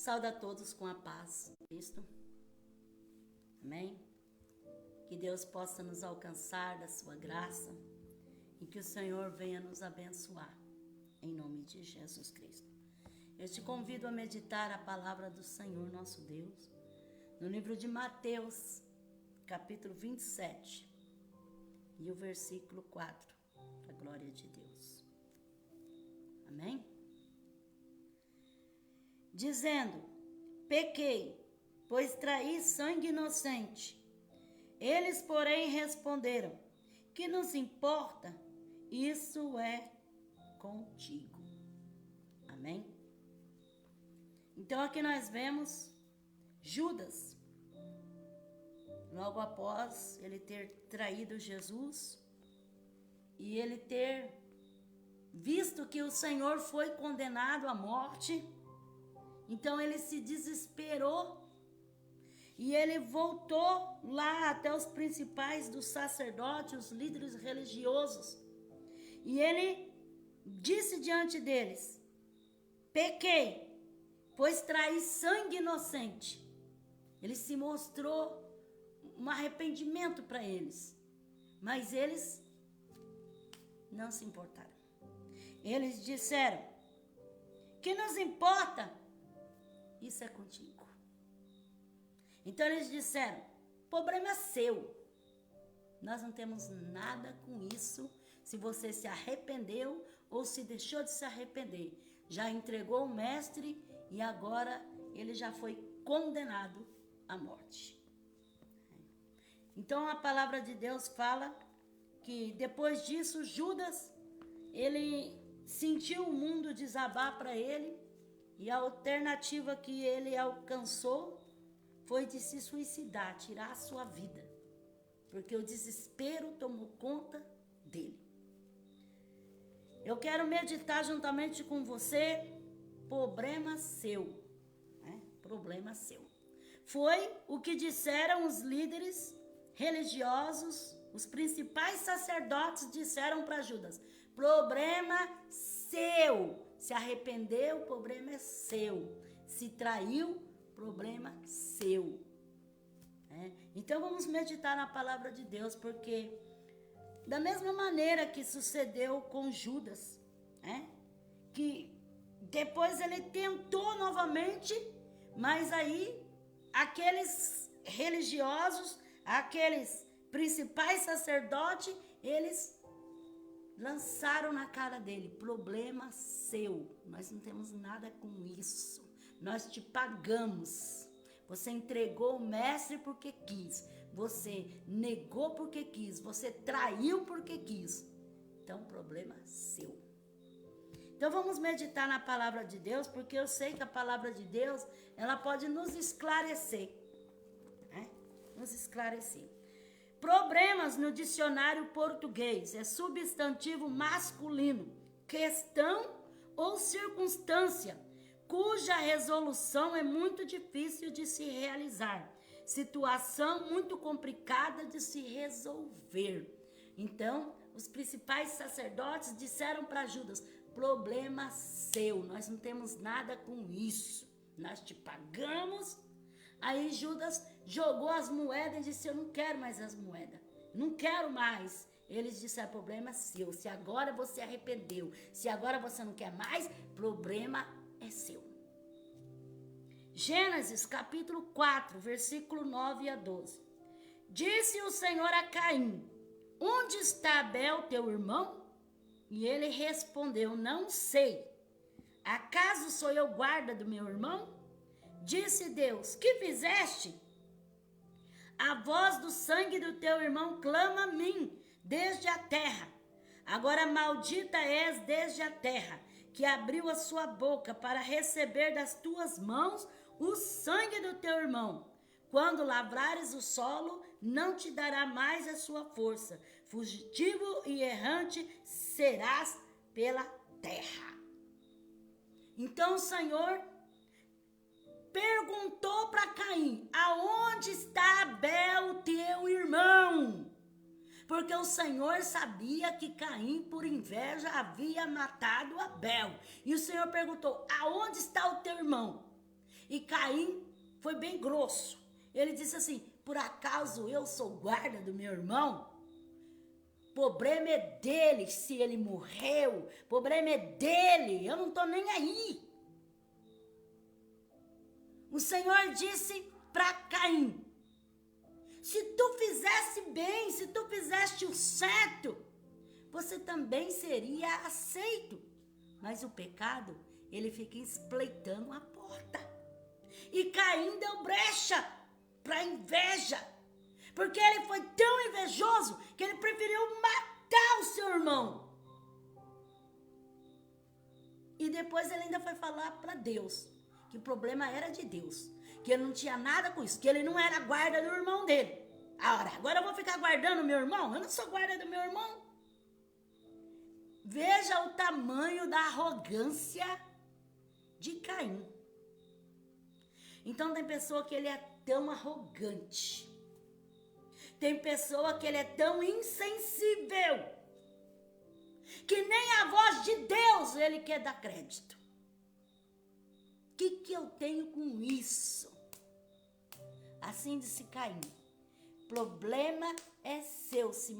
Saúdo a todos com a paz de Cristo. Amém? Que Deus possa nos alcançar da sua graça e que o Senhor venha nos abençoar, em nome de Jesus Cristo. Eu te convido a meditar a palavra do Senhor nosso Deus, no livro de Mateus, capítulo 27, e o versículo 4, para a glória de Deus. Amém? Dizendo: pequei, pois traí sangue inocente. Eles, porém, responderam: que nos importa? Isso é contigo. Amém? Então aqui nós vemos Judas, logo após ele ter traído Jesus e ele ter visto que o Senhor foi condenado à morte. Então ele se desesperou e ele voltou lá até os principais dos sacerdotes, os líderes religiosos. E ele disse diante deles: pequei, pois traí sangue inocente. Ele se mostrou um arrependimento para eles, mas eles não se importaram. Eles disseram: que nos importa? Isso é contigo. Então eles disseram: problema é seu. Nós não temos nada com isso. Se você se arrependeu ou se deixou de se arrepender, já entregou o mestre e agora ele já foi condenado à morte. Então a palavra de Deus fala que depois disso Judas, ele sentiu o mundo desabar para ele. E a alternativa que ele alcançou foi de se suicidar, tirar a sua vida. Porque o desespero tomou conta dele. Eu quero meditar juntamente com você, problema seu. Problema seu. Foi o que disseram os líderes religiosos, os principais sacerdotes disseram para Judas: problema seu. Se arrependeu, o problema é seu. Se traiu, problema seu. Então vamos meditar na palavra de Deus, porque da mesma maneira que sucedeu com Judas, que depois ele tentou novamente, mas aí aqueles religiosos, aqueles principais sacerdotes, eles lançaram na cara dele: problema seu, nós não temos nada com isso, nós te pagamos. Você entregou o mestre porque quis, você negou porque quis, você traiu porque quis, então problema seu. Então vamos meditar na palavra de Deus, porque eu sei que a palavra de Deus, ela pode nos esclarecer, nos esclarecer. Problemas no dicionário português é substantivo masculino, questão ou circunstância, cuja resolução é muito difícil de se realizar, situação muito complicada de se resolver. Então, os principais sacerdotes disseram para Judas: problema seu, nós não temos nada com isso, nós te pagamos. Aí Judas jogou as moedas e disse: eu não quero mais as moedas, não quero mais. Eles disseram: problema seu, se agora você arrependeu, se agora você não quer mais, problema é seu. Gênesis capítulo 4, versículo 9 a 12. Disse o Senhor a Caim: onde está Abel teu irmão? E ele respondeu: não sei. Acaso sou eu guarda do meu irmão? Disse Deus: que fizeste? A voz do sangue do teu irmão clama a mim desde a terra. Agora maldita és desde a terra, que abriu a sua boca para receber das tuas mãos o sangue do teu irmão. Quando lavrares o solo, não te dará mais a sua força. Fugitivo e errante serás pela terra. Então o Senhor perguntou para Caim: aonde está Abel, teu irmão? Porque o Senhor sabia que Caim, por inveja, havia matado Abel. E o Senhor perguntou: aonde está o teu irmão? E Caim foi bem grosso. Ele disse assim: por acaso eu sou guarda do meu irmão? Problema é dele se ele morreu. Problema é dele. Eu não estou nem aí. O Senhor disse para Caim: se tu fizesse bem, se tu fizeste o certo, você também seria aceito. Mas o pecado, ele fica espleitando a porta. E Caim deu brecha para inveja. Porque ele foi tão invejoso que ele preferiu matar o seu irmão. E depois ele ainda foi falar para Deus que o problema era de Deus. Que ele não tinha nada com isso. Que ele não era guarda do irmão dele. Agora eu vou ficar guardando meu irmão? Eu não sou guarda do meu irmão. Veja o tamanho da arrogância de Caim. Então tem pessoa que ele é tão arrogante. Tem pessoa que ele é tão insensível. Que nem a voz de Deus ele quer dar crédito. O que eu tenho com isso? Assim disse Caim. Problema é seu se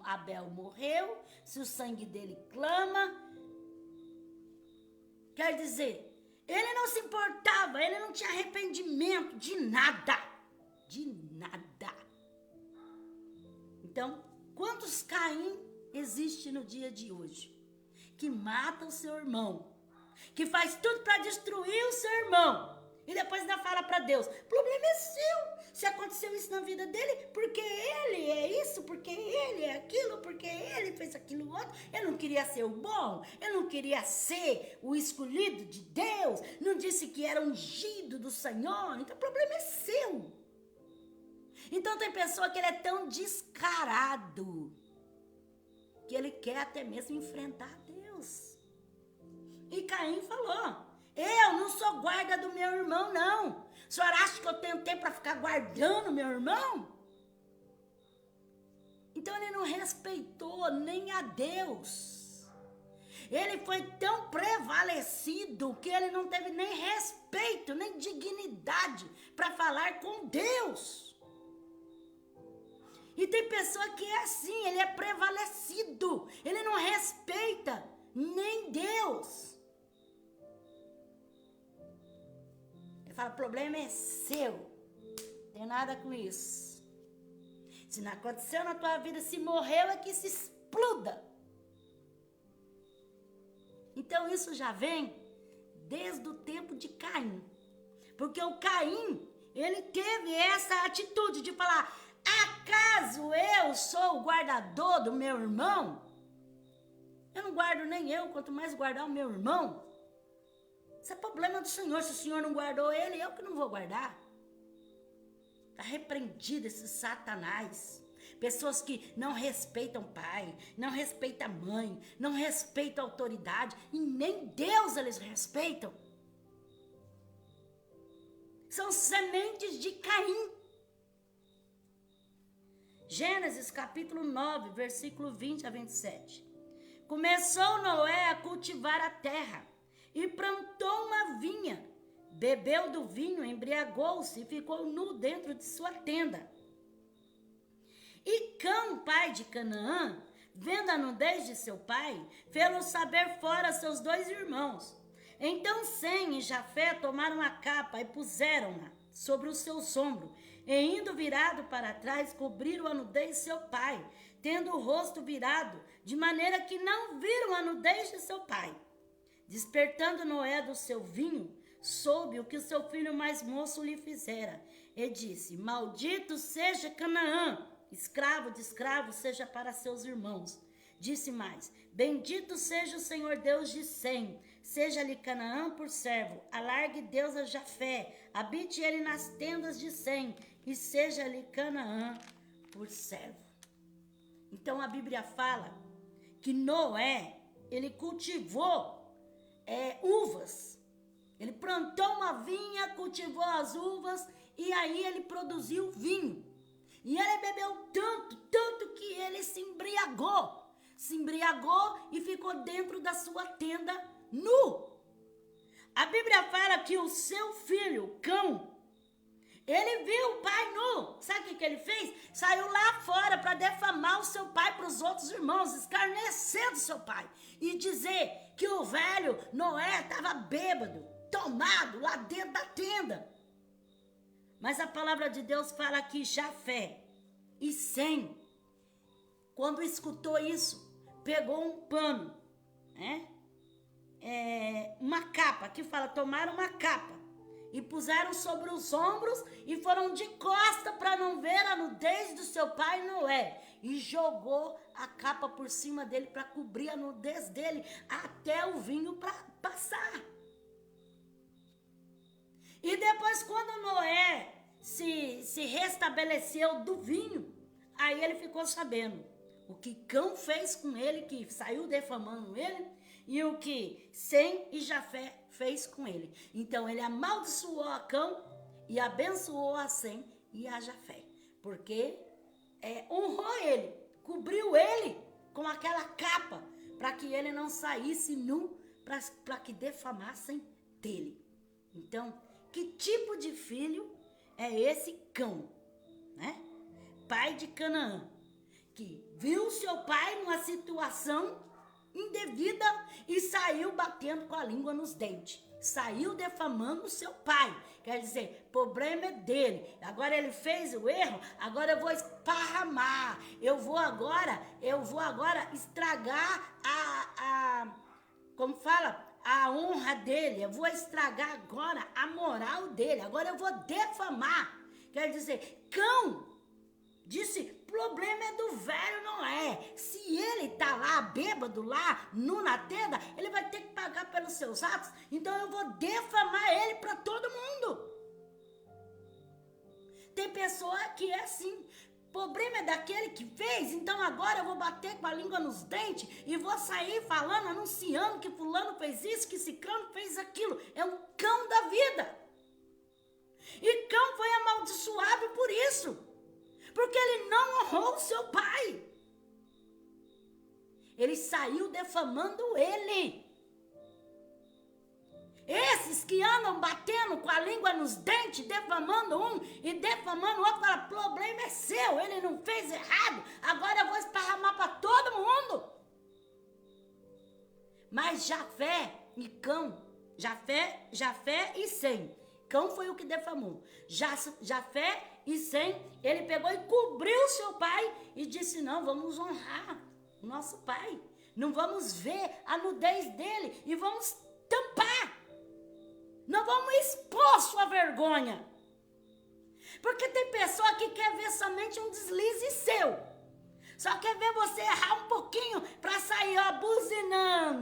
Abel morreu, se o sangue dele clama. Quer dizer, ele não se importava, ele não tinha arrependimento de nada. De nada. Então, quantos Caim existe no dia de hoje? Que mata o seu irmão, que faz tudo para destruir o seu irmão. E depois ainda fala para Deus: o problema é seu. Se aconteceu isso na vida dele, porque ele é isso, porque ele é aquilo, porque ele fez aquilo outro. Eu não queria ser o bom, eu não queria ser o escolhido de Deus. Não disse que era ungido do Senhor. Então o problema é seu. Então tem pessoa que ele é tão descarado que ele quer até mesmo enfrentar Deus. E Caim falou: eu não sou guarda do meu irmão, não. O senhor acha que eu tentei para ficar guardando meu irmão? Então ele não respeitou nem a Deus. Ele foi tão prevalecido que ele não teve nem respeito, nem dignidade para falar com Deus. E tem pessoa que é assim, ele é prevalecido. Ele não respeita nem Deus. Ele fala: o problema é seu. Não tem nada com isso. Se não aconteceu na tua vida, se morreu, é que se exploda. Então isso já vem desde o tempo de Caim. Porque o Caim, ele teve essa atitude de falar: acaso eu sou o guardador do meu irmão? Eu não guardo nem eu, quanto mais guardar o meu irmão. Isso é problema do Senhor. Se o Senhor não guardou ele, eu que não vou guardar. Está repreendido esse Satanás. Pessoas que não respeitam pai, não respeitam mãe, não respeitam autoridade, e nem Deus eles respeitam. São sementes de Caim. Gênesis capítulo 9, versículo 20 a 27. Começou Noé a cultivar a terra e plantou uma vinha. Bebeu do vinho, embriagou-se e ficou nu dentro de sua tenda. E Cã, pai de Canaã, vendo a nudez de seu pai, fê-lo saber fora seus dois irmãos. Então Sem e Jafé tomaram a capa e puseram-na sobre os seus ombros, e indo virado para trás, cobriram a nudez de seu pai, tendo o rosto virado, de maneira que não viram a nudez de seu pai. Despertando Noé do seu vinho, soube o que o seu filho mais moço lhe fizera, e disse: maldito seja Canaã, escravo de escravo seja para seus irmãos. Disse mais: bendito seja o Senhor Deus de Sem, seja-lhe Canaã por servo, alargue Deus a Jafé, habite ele nas tendas de Sem, e seja-lhe Canaã por servo. Então a Bíblia fala que Noé, ele cultivou uvas. Ele plantou uma vinha, cultivou as uvas, e aí ele produziu vinho. E ele bebeu tanto que ele se embriagou. Se embriagou e ficou dentro da sua tenda nu. A Bíblia fala que o seu filho, Cão, ele viu o pai nu. Sabe o que ele fez? Saiu lá fora para defamar o seu pai para os outros irmãos, escarnecer do seu pai. E dizer que o velho Noé estava bêbado, tomado lá dentro da tenda. Mas a palavra de Deus fala que Jafé e Sem, quando escutou isso, pegou um pano, né? Uma capa, que fala, tomaram uma capa e puseram sobre os ombros e foram de costa para não ver a nudez do seu pai Noé, e jogou a capa por cima dele para cobrir a nudez dele até o vinho para passar. E depois, quando Noé se restabeleceu do vinho, aí ele ficou sabendo o que Cão fez com ele, que saiu defamando ele, e o que Sem e Jafé fez com ele. Então ele amaldiçoou a Cão e abençoou a Sem e a Jafé, porque honrou ele, cobriu ele com aquela capa, para que ele não saísse nu, para que defamassem dele. Então, que tipo de filho é esse Cão, né? Pai de Canaã, que viu seu pai numa situação indevida e saiu batendo com a língua nos dentes. Saiu defamando o seu pai. Quer dizer, problema é dele. Agora ele fez o erro, agora eu vou esparramar. Eu vou agora estragar como fala? A honra dele. Eu vou estragar agora a moral dele. Agora eu vou defamar. Quer dizer, Cão disse, problema é do velho Noé. Se ele tá lá, bêbado lá, nu na tenda, ele vai ter que pagar pelos seus atos. Então eu vou defamar ele para todo mundo. Tem pessoa que é assim. Problema é daquele que fez, então agora eu vou bater com a língua nos dentes e vou sair falando, anunciando que fulano fez isso, que ciclano fez aquilo. É um cão da vida. E Cão foi amaldiçoado por isso, porque ele não honrou o seu pai. Ele saiu defamando ele. Esses que andam batendo com a língua nos dentes, defamando um e defamando o outro, falam, problema é seu, ele não fez errado, agora eu vou esparramar para todo mundo. Mas Jafé e Cão, Jafé e Sem, Cão foi o que defamou. Jafé e Sem, ele pegou e cobriu seu pai e disse, não, vamos honrar o nosso pai, não vamos ver a nudez dele e vamos tampar. Não vamos expor sua vergonha. Porque tem pessoa que quer ver somente um deslize seu. Só quer ver você errar um pouquinho para sair, ó,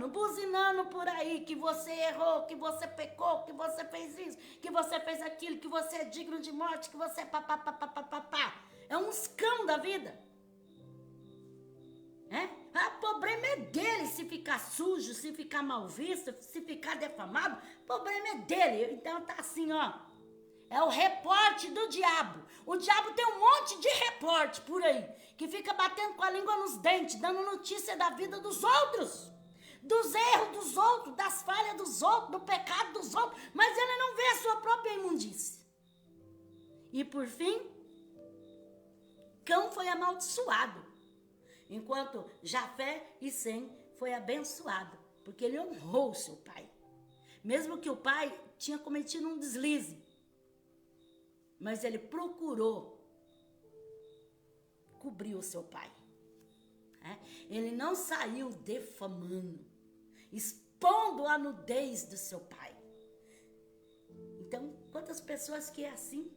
buzinando por aí, que você errou, que você pecou, que você fez isso, que você fez aquilo, que você é digno de morte, que você é papapá. É um cão da vida. O problema é dele se ficar sujo, se ficar mal visto, se ficar defamado. O problema é dele. Então tá assim, ó. É o reporte do diabo. O diabo tem um monte de reporte por aí, que fica batendo com a língua nos dentes, dando notícia da vida dos outros, dos erros dos outros, das falhas dos outros, do pecado dos outros, mas ele não vê a sua própria imundície. E por fim, Cão foi amaldiçoado, enquanto Jafé e Sem foi abençoado, porque ele honrou o seu pai. Mesmo que o pai tinha cometido um deslize, mas ele procurou cobrir o seu pai. Ele não saiu defamando, expondo a nudez do seu pai. Então, quantas pessoas que é assim?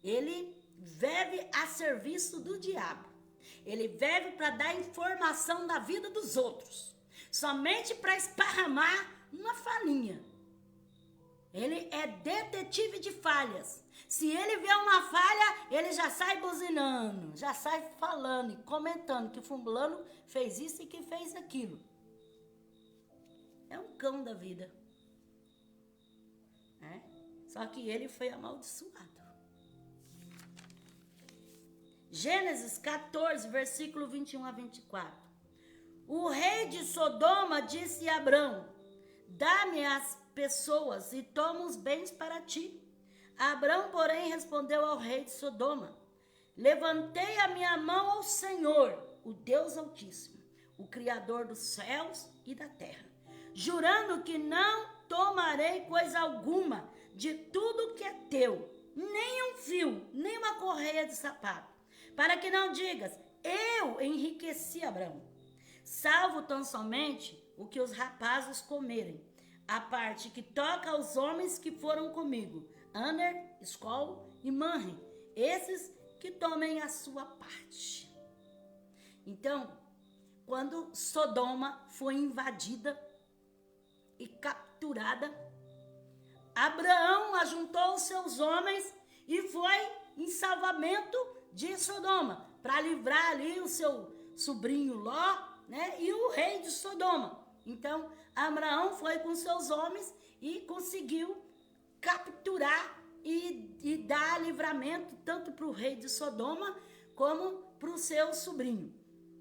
Ele vive a serviço do diabo. Ele vive para dar informação da vida dos outros, somente para esparramar uma falinha. Ele é detetive de falhas. Se ele vê uma falha, ele já sai buzinando, já sai falando e comentando que fulano fez isso e que fez aquilo. É um cão da vida. Só que ele foi amaldiçoado. Gênesis 14, versículo 21 a 24. O rei de Sodoma disse a Abrão, dá-me as pessoas e toma os bens para ti. Abrão, porém, respondeu ao rei de Sodoma: levantei a minha mão ao Senhor, o Deus Altíssimo, o Criador dos céus e da terra, jurando que não tomarei coisa alguma de tudo que é teu, nem um fio, nem uma correia de sapato, para que não digas, eu enriqueci Abrão, salvo tão somente o que os rapazes comerem, a parte que toca aos homens que foram comigo, Aner, Escol e Manre, esses que tomem a sua parte. Então, quando Sodoma foi invadida e capturada, Abraão ajuntou os seus homens e foi em salvamento de Sodoma, para livrar ali o seu sobrinho Ló, né, e o rei de Sodoma. Então, Abraão foi com seus homens e conseguiu capturar e dar livramento tanto para o rei de Sodoma como para o seu sobrinho.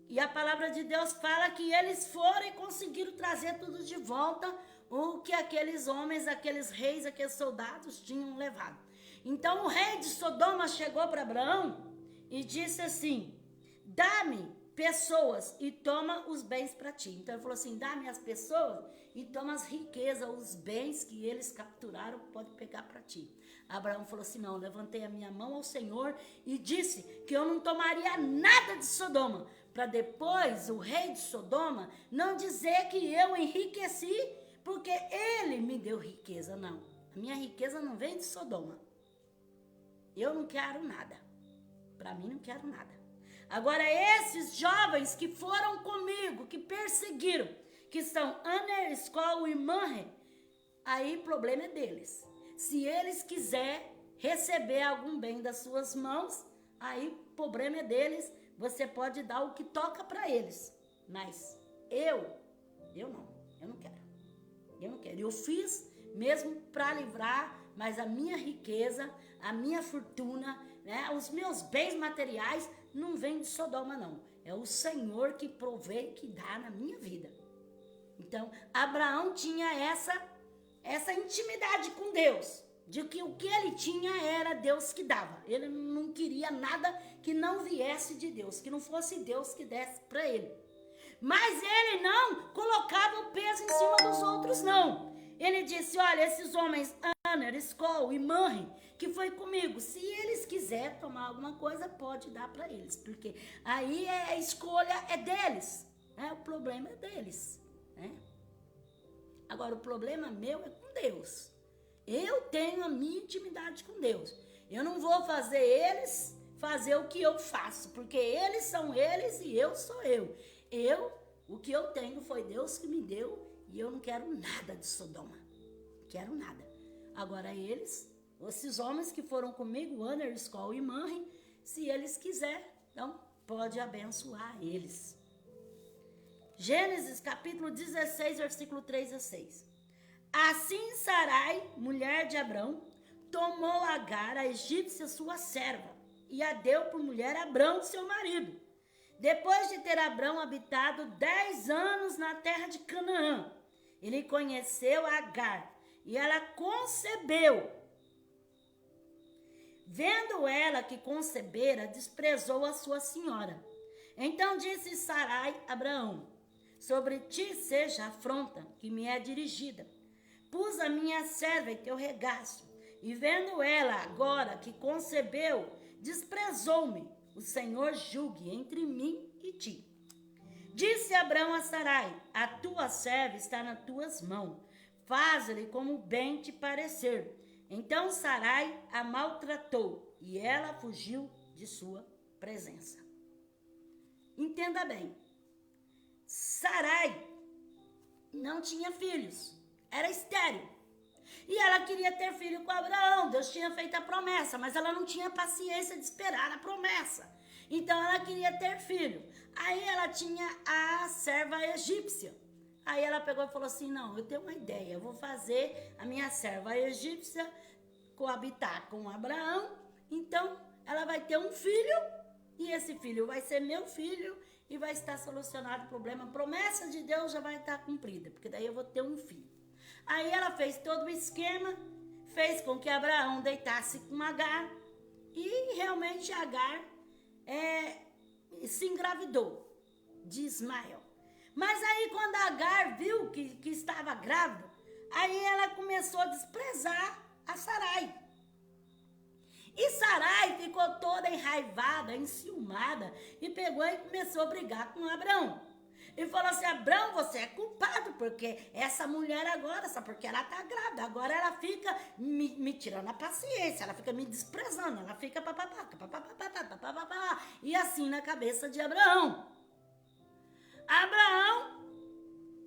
E a palavra de Deus fala que eles foram e conseguiram trazer tudo de volta o que aqueles homens, aqueles reis, aqueles soldados tinham levado. Então o rei de Sodoma chegou para Abraão e disse assim: dá-me pessoas e toma os bens para ti. Então ele falou assim: dá-me as pessoas e toma as riquezas, os bens que eles capturaram, pode pegar para ti. Abraão falou assim: não, levantei a minha mão ao Senhor e disse que eu não tomaria nada de Sodoma, para depois o rei de Sodoma não dizer que eu enriqueci, porque ele me deu riqueza. Não, a minha riqueza não vem de Sodoma. Eu não quero nada, para mim não quero nada. Agora esses jovens que foram comigo, que perseguiram, que são Aner, Escol e Manre, aí o problema é deles. Se eles quiserem receber algum bem das suas mãos, aí o problema é deles, você pode dar o que toca para eles. Mas eu não quero. Eu não quero. Eu fiz mesmo para livrar, mas a minha riqueza, a minha fortuna, né, os meus bens materiais não vêm de Sodoma, não. É o Senhor que provê, que dá na minha vida. Então, Abraão tinha essa intimidade com Deus, de que o que ele tinha era Deus que dava. Ele não queria nada que não viesse de Deus, que não fosse Deus que desse para ele. Mas ele não colocava o peso em cima dos outros, não. Ele disse: olha, esses homens, Aner, Escol e Manre, que foi comigo, se eles quiserem tomar alguma coisa, pode dar para eles, porque aí a escolha é deles, né? O problema é deles, né? Agora, o problema meu é com Deus. Eu tenho a minha intimidade com Deus. Eu não vou fazer eles fazer o que eu faço, porque eles são eles e eu sou eu. O que eu tenho foi Deus que me deu e eu não quero nada de Sodoma. Não quero nada. Agora esses homens que foram comigo, Aner, Escol e Manre, se eles quiserem, então pode abençoar eles. Gênesis capítulo 16, versículo 3 a 6. Assim Sarai, mulher de Abrão, tomou Agar, a egípcia, sua serva, e a deu por mulher a Abrão, seu marido. Depois de ter Abrão habitado 10 anos na terra de Canaã, ele conheceu Agar, e ela concebeu. Vendo ela que concebera, desprezou a sua senhora. Então disse Sarai a Abraão: sobre ti seja a afronta que me é dirigida. Pus a minha serva em teu regaço, e vendo ela agora que concebeu, desprezou-me. O Senhor julgue entre mim e ti. Disse Abrão a Sarai: a tua serva está nas tuas mãos, faz-lhe como bem te parecer. Então Sarai a maltratou, e ela fugiu de sua presença. Entenda bem, Sarai não tinha filhos, era estéril. E ela queria ter filho com Abraão, Deus tinha feito a promessa, mas ela não tinha paciência de esperar a promessa. Então ela queria ter filho. Aí ela tinha a serva egípcia. Aí ela pegou e falou assim: não, eu tenho uma ideia, eu vou fazer a minha serva egípcia coabitar com Abraão, então ela vai ter um filho, e esse filho vai ser meu filho, e vai estar solucionado o problema. A promessa de Deus já vai estar cumprida, porque daí eu vou ter um filho. Aí ela fez todo o esquema, fez com que Abraão deitasse com Agar, e realmente Agar se engravidou de Ismael. Mas aí quando Agar viu que estava grávida, aí ela começou a desprezar a Sarai. E Sarai ficou toda enraivada, enciumada, e pegou e começou a brigar com Abraão. E falou assim: Abraão, você é culpado, porque essa mulher agora, só porque ela tá grávida, agora ela fica me tirando a paciência, ela fica me desprezando, ela fica papapá, e assim na cabeça de Abraão. Abraão,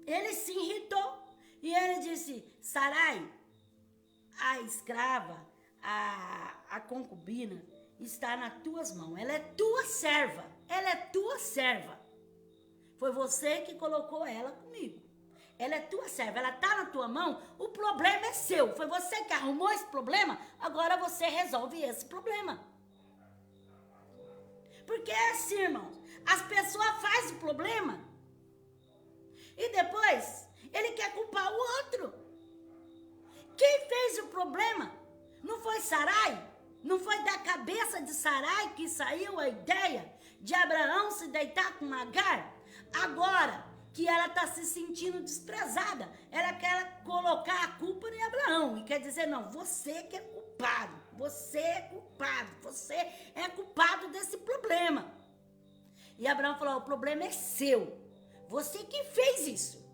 ele se irritou, e ele disse: Sarai, a escrava, a concubina, está nas tuas mãos, ela é tua serva, ela é tua serva. Foi você que colocou ela comigo. Ela é tua serva, ela está na tua mão, o problema é seu. Foi você que arrumou esse problema, agora você resolve esse problema. Porque é assim, irmãos, as pessoas fazem o problema e depois ele quer culpar o outro. Quem fez o problema não foi Sarai? Não foi da cabeça de Sarai que saiu a ideia de Abraão se deitar com Agar? Agora que ela está se sentindo desprezada, ela quer colocar a culpa em Abraão e quer dizer: não, você que é culpado, você é culpado, você é culpado desse problema. E Abraão falou: o problema é seu, você que fez isso.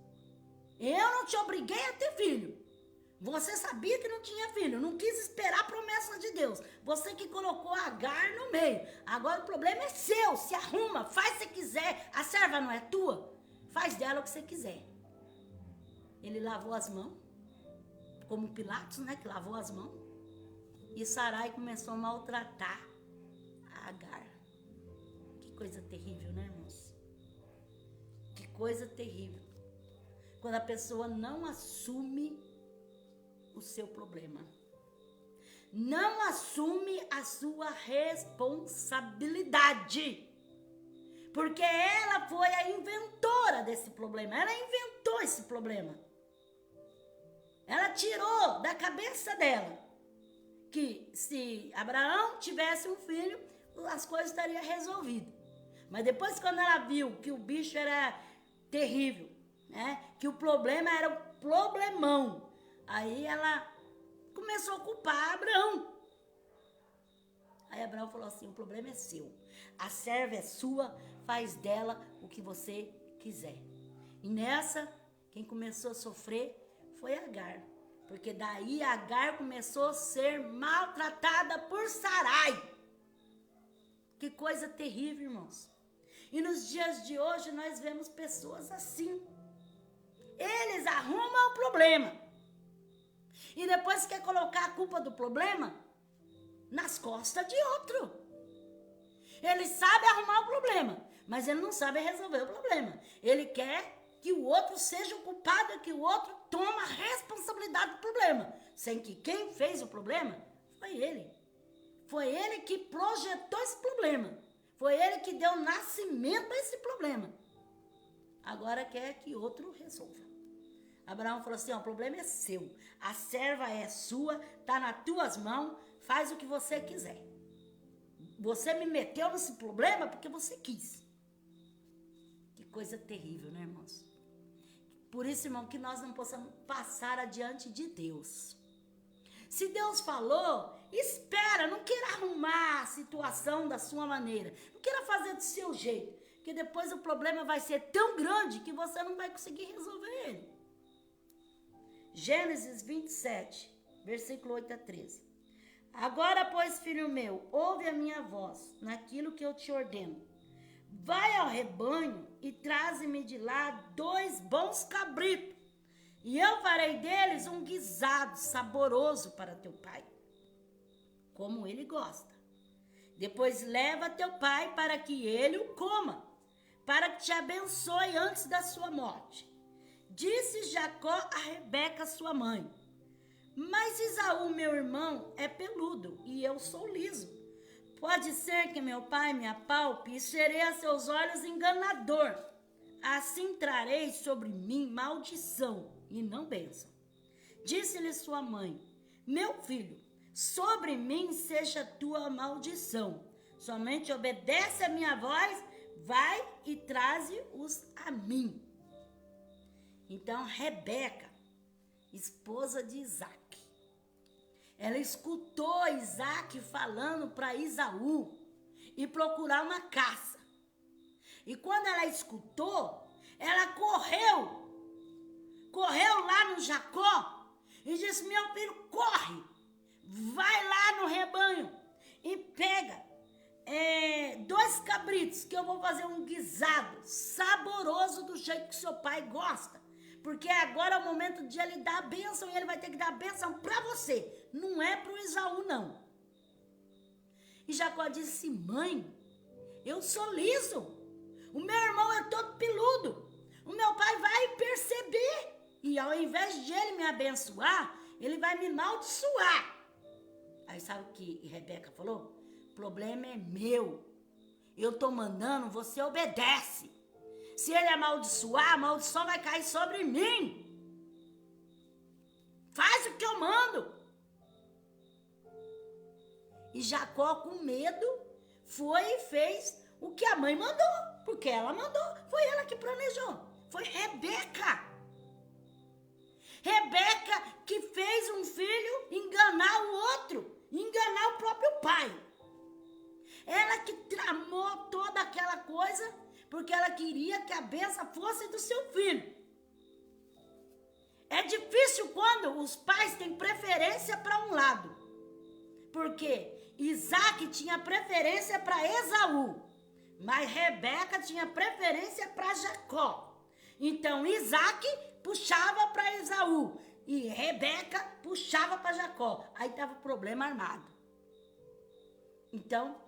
Eu não te obriguei a ter filho. Você sabia que não tinha filho, não quis esperar a promessa de Deus. Você que colocou Agar no meio. Agora o problema é seu, se arruma, faz o que quiser. A serva não é tua, faz dela o que você quiser. Ele lavou as mãos, como Pilatos, né, que lavou as mãos. E Sarai começou a maltratar a Agar. Que coisa terrível, né, irmãos? Que coisa terrível. Quando a pessoa não assume o seu problema, não assume a sua responsabilidade, porque ela foi a inventora desse problema, ela inventou esse problema, ela tirou da cabeça dela que se Abraão tivesse um filho, as coisas estariam resolvidas. Mas depois, quando ela viu que o bicho era terrível, né, que o problema era um problemão, aí ela começou a culpar Abraão. Aí Abraão falou assim: o problema é seu, a serva é sua, faz dela o que você quiser. E nessa, quem começou a sofrer foi Agar, porque daí Agar começou a ser maltratada por Sarai. Que coisa terrível, irmãos. E nos dias de hoje nós vemos pessoas assim. Eles arrumam o problema e depois quer colocar a culpa do problema nas costas de outro. Ele sabe arrumar o problema, mas ele não sabe resolver o problema. Ele quer que o outro seja o culpado, que o outro tome a responsabilidade do problema, sem que quem fez o problema foi ele. Foi ele que projetou esse problema. Foi ele que deu nascimento a esse problema. Agora quer que outro resolva. Abraão falou assim: ó, o problema é seu, a serva é sua, tá nas tuas mãos, faz o que você quiser. Você me meteu nesse problema porque você quis. Que coisa terrível, né, irmãos? Por isso, irmão, que nós não possamos passar adiante de Deus. Se Deus falou, espera, não queira arrumar a situação da sua maneira, não queira fazer do seu jeito, porque depois o problema vai ser tão grande que você não vai conseguir resolver ele. Gênesis 27, versículo 8 a 13. Agora, pois, filho meu, ouve a minha voz naquilo que eu te ordeno. Vai ao rebanho e traze-me de lá 2 bons cabritos, e eu farei deles um guisado saboroso para teu pai, como ele gosta. Depois leva teu pai para que ele o coma, para que te abençoe antes da sua morte. Disse Jacó a Rebeca, sua mãe: mas Esaú, meu irmão, é peludo e eu sou liso. Pode ser que meu pai me apalpe e serei a seus olhos enganador. Assim trarei sobre mim maldição e não bênção. Disse-lhe sua mãe: meu filho, sobre mim seja tua maldição. Somente obedece a minha voz, vai e traze-os a mim. Então Rebeca, esposa de Isaac, ela escutou Isaac falando para Esaú e procurar uma caça. E quando ela escutou, ela correu lá no Jacó e disse: meu filho, corre, vai lá no rebanho e pega 2 cabritos, que eu vou fazer um guisado saboroso do jeito que seu pai gosta. Porque agora é o momento de ele dar a bênção e ele vai ter que dar a bênção para você. Não é para o Esaú, não. E Jacó disse: mãe, eu sou liso. O meu irmão é todo peludo. O meu pai vai perceber. E ao invés de ele me abençoar, ele vai me amaldiçoar. Aí sabe o que Rebeca falou? O problema é meu. Eu estou mandando, você obedece. Se ele amaldiçoar, a maldição vai cair sobre mim. Faz o que eu mando. E Jacó, com medo, foi e fez o que a mãe mandou. Porque ela mandou, foi ela que planejou. Foi Rebeca. Rebeca que fez um filho enganar o outro, enganar o próprio pai. Ela que tramou toda aquela coisa, porque ela queria que a bênção fosse do seu filho. É difícil quando os pais têm preferência para um lado. Porque Isaac tinha preferência para Esaú, mas Rebeca tinha preferência para Jacó. Então Isaac puxava para Esaú e Rebeca puxava para Jacó. Aí estava o problema armado. Então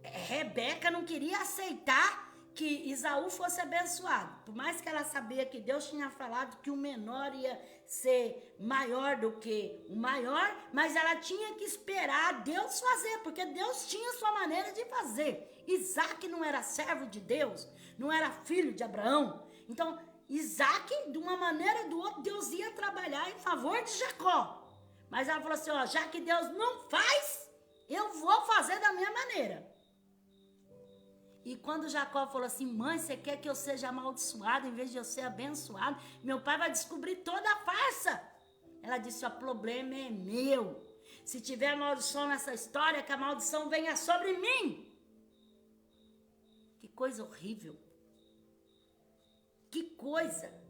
Rebeca não queria aceitar que Esaú fosse abençoado. Por mais que ela sabia que Deus tinha falado que o menor ia ser maior do que o maior, mas ela tinha que esperar Deus fazer, porque Deus tinha sua maneira de fazer. Isaac não era servo de Deus, não era filho de Abraão. Então, Isaac, de uma maneira ou do outro, Deus ia trabalhar em favor de Jacó. Mas ela falou assim, ó, já que Deus não faz, eu vou fazer da minha maneira. E quando Jacó falou assim, mãe, você quer que eu seja amaldiçoado em vez de eu ser abençoado? Meu pai vai descobrir toda a farsa. Ela disse, o problema é meu. Se tiver maldição nessa história, que a maldição venha sobre mim. Que coisa horrível. Que coisa.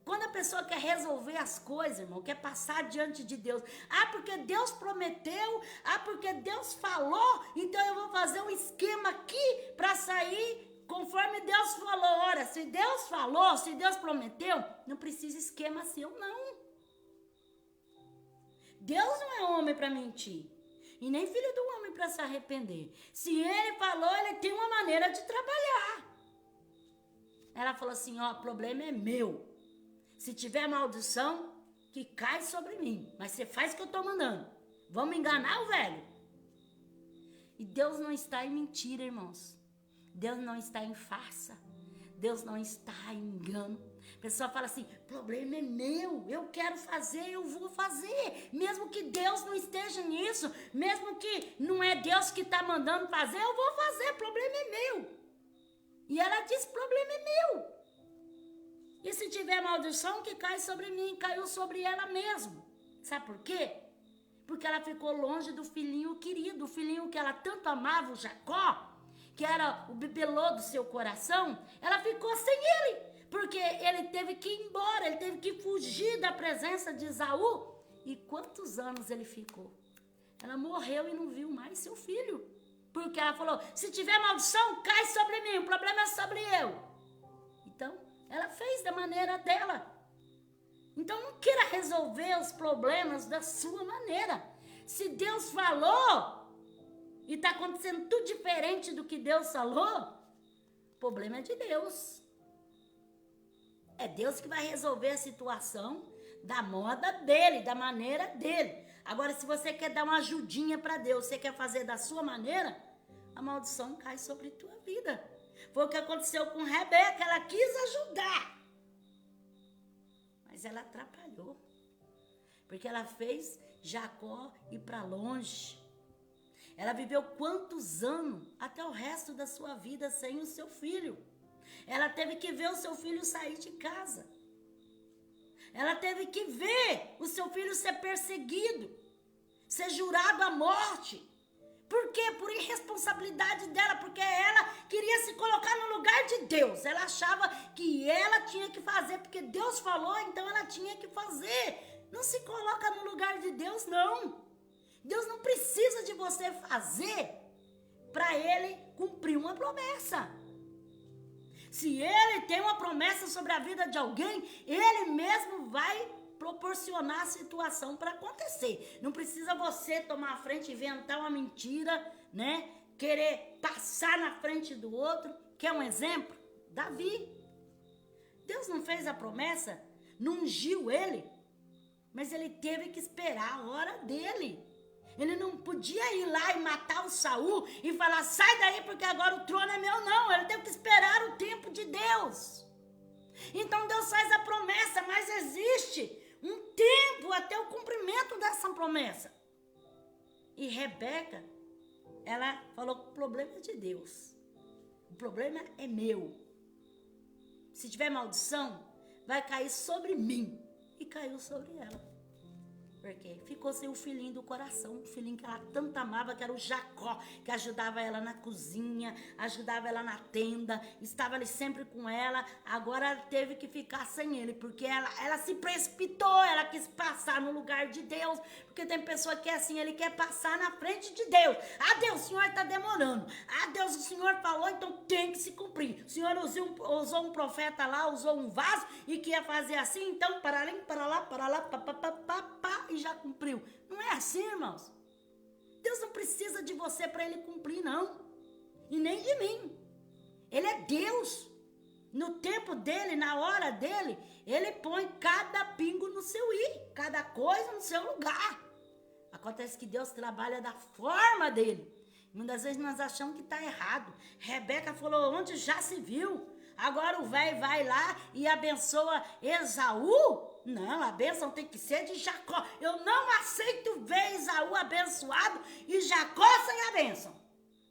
Quando a pessoa quer resolver as coisas, irmão, quer passar diante de Deus. Ah, porque Deus prometeu. Ah, porque Deus falou. Então eu vou fazer um esquema aqui para sair conforme Deus falou. Ora, se Deus falou, se Deus prometeu, não precisa esquema seu, não. Deus não é homem para mentir. E nem filho do homem para se arrepender. Se ele falou, ele tem uma maneira de trabalhar. Ela falou assim, ó, o problema é meu. Se tiver maldição, que cai sobre mim. Mas você faz o que eu estou mandando. Vamos enganar o velho? E Deus não está em mentira, irmãos. Deus não está em farsa. Deus não está em engano. A pessoa fala assim, o problema é meu. Eu quero fazer, eu vou fazer. Mesmo que Deus não esteja nisso. Mesmo que não é Deus que está mandando fazer, eu vou fazer. O problema é meu. E ela disse, o problema é meu. E se tiver maldição, que cai sobre mim, caiu sobre ela mesmo. Sabe por quê? Porque ela ficou longe do filhinho querido, o filhinho que ela tanto amava, o Jacó, que era o bibelô do seu coração, ela ficou sem ele, porque ele teve que ir embora, ele teve que fugir da presença de Esaú. E quantos anos ele ficou? Ela morreu e não viu mais seu filho, porque ela falou, se tiver maldição, cai sobre mim, o problema é sobre eu. Então, ela fez da maneira dela. Então não queira resolver os problemas da sua maneira. Se Deus falou e está acontecendo tudo diferente do que Deus falou, o problema é de Deus. É Deus que vai resolver a situação da moda dele, da maneira dele. Agora, se você quer dar uma ajudinha para Deus, você quer fazer da sua maneira, a maldição cai sobre a tua vida. Foi o que aconteceu com Rebeca, ela quis ajudar, mas ela atrapalhou. porque ela fez Jacó ir para longe. Ela viveu quantos anos, até o resto da sua vida, sem o seu filho. Ela teve que ver o seu filho sair de casa. Ela teve que ver o seu filho ser perseguido, ser jurado à morte. Por quê? Por irresponsabilidade dela, porque ela queria se colocar no lugar de Deus. Ela achava que ela tinha que fazer, porque Deus falou, então ela tinha que fazer. Não se coloca no lugar de Deus, não. Deus não precisa de você fazer para ele cumprir uma promessa. Se ele tem uma promessa sobre a vida de alguém, ele mesmo vai proporcionar a situação para acontecer. Não precisa você tomar a frente, inventar uma mentira, né? Querer passar na frente do outro. Quer um exemplo? Davi. Deus não fez a promessa, não ungiu ele, mas ele teve que esperar a hora dele. Ele não podia ir lá e matar o Saul e falar, sai daí porque agora o trono é meu. Não, ele teve que esperar o tempo de Deus. Então Deus faz a promessa, mas existe um tempo até o cumprimento dessa promessa. E Rebeca, ela falou que o problema é de Deus. O problema é meu. Se tiver maldição, vai cair sobre mim. E caiu sobre ela. Porque ficou sem o filhinho do coração, o filhinho que ela tanto amava, que era o Jacó, que ajudava ela na cozinha, ajudava ela na tenda, estava ali sempre com ela. Agora ela teve que ficar sem ele, porque ela se precipitou, ela quis passar no lugar de Deus, porque tem pessoa que é assim, ele quer passar na frente de Deus. Ah, Deus, o Senhor está demorando. Ah, Deus, o Senhor falou, então tem que se cumprir. O Senhor usou um profeta lá, usou um vaso, e que ia fazer assim, então, para lá, pá, e já cumpriu. Não é assim, irmãos. Deus não precisa de você para ele cumprir, não. E nem de mim. Ele é Deus. No tempo dele, na hora dele, ele põe cada pingo no seu i, cada coisa no seu lugar. Acontece que Deus trabalha da forma dele. Muitas vezes nós achamos que está errado. Rebeca falou, onde já se viu? Agora o velho vai lá e abençoa Esaú? Não, a bênção tem que ser de Jacó. Eu não aceito ver Esaú abençoado e Jacó sem a bênção.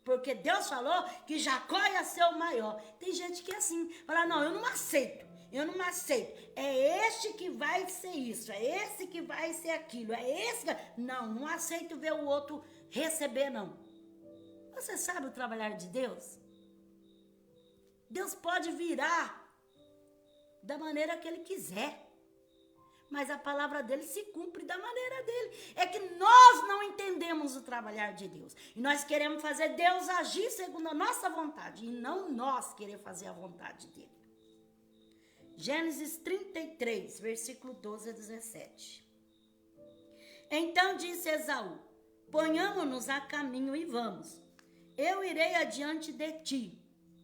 Porque Deus falou que Jacó ia ser o maior. Tem gente que é assim, fala, não, eu não aceito. É este que vai ser isso, é esse que vai ser aquilo, é esse que... Não aceito ver o outro receber, não. Você sabe o trabalhar de Deus? Deus pode virar da maneira que ele quiser. Mas a palavra dele se cumpre da maneira dele. É que nós não entendemos o trabalhar de Deus. E nós queremos fazer Deus agir segundo a nossa vontade. E não nós querer fazer a vontade dele. Gênesis 33, versículo 12 a 17. Então disse Esaú, ponhamo-nos a caminho e vamos. Eu irei adiante de ti.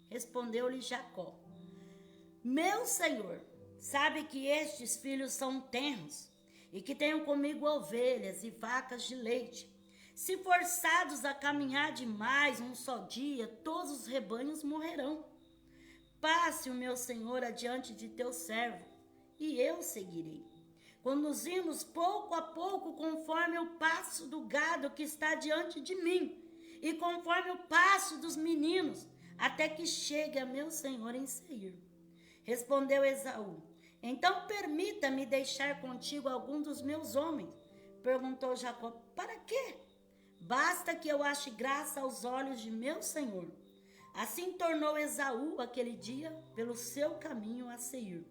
Respondeu-lhe Jacó. Meu senhor, sabe que estes filhos são tenros e que tenho comigo ovelhas e vacas de leite. Se forçados a caminhar demais um só dia, todos os rebanhos morrerão. Passe o meu senhor adiante de teu servo e eu seguirei. Conduzimos pouco a pouco conforme o passo do gado que está diante de mim e conforme o passo dos meninos, até que chegue a meu senhor em Seir. Respondeu Esaú, então permita-me deixar contigo algum dos meus homens. Perguntou Jacó, para quê? Basta que eu ache graça aos olhos de meu senhor. Assim tornou Esaú aquele dia pelo seu caminho a Seir.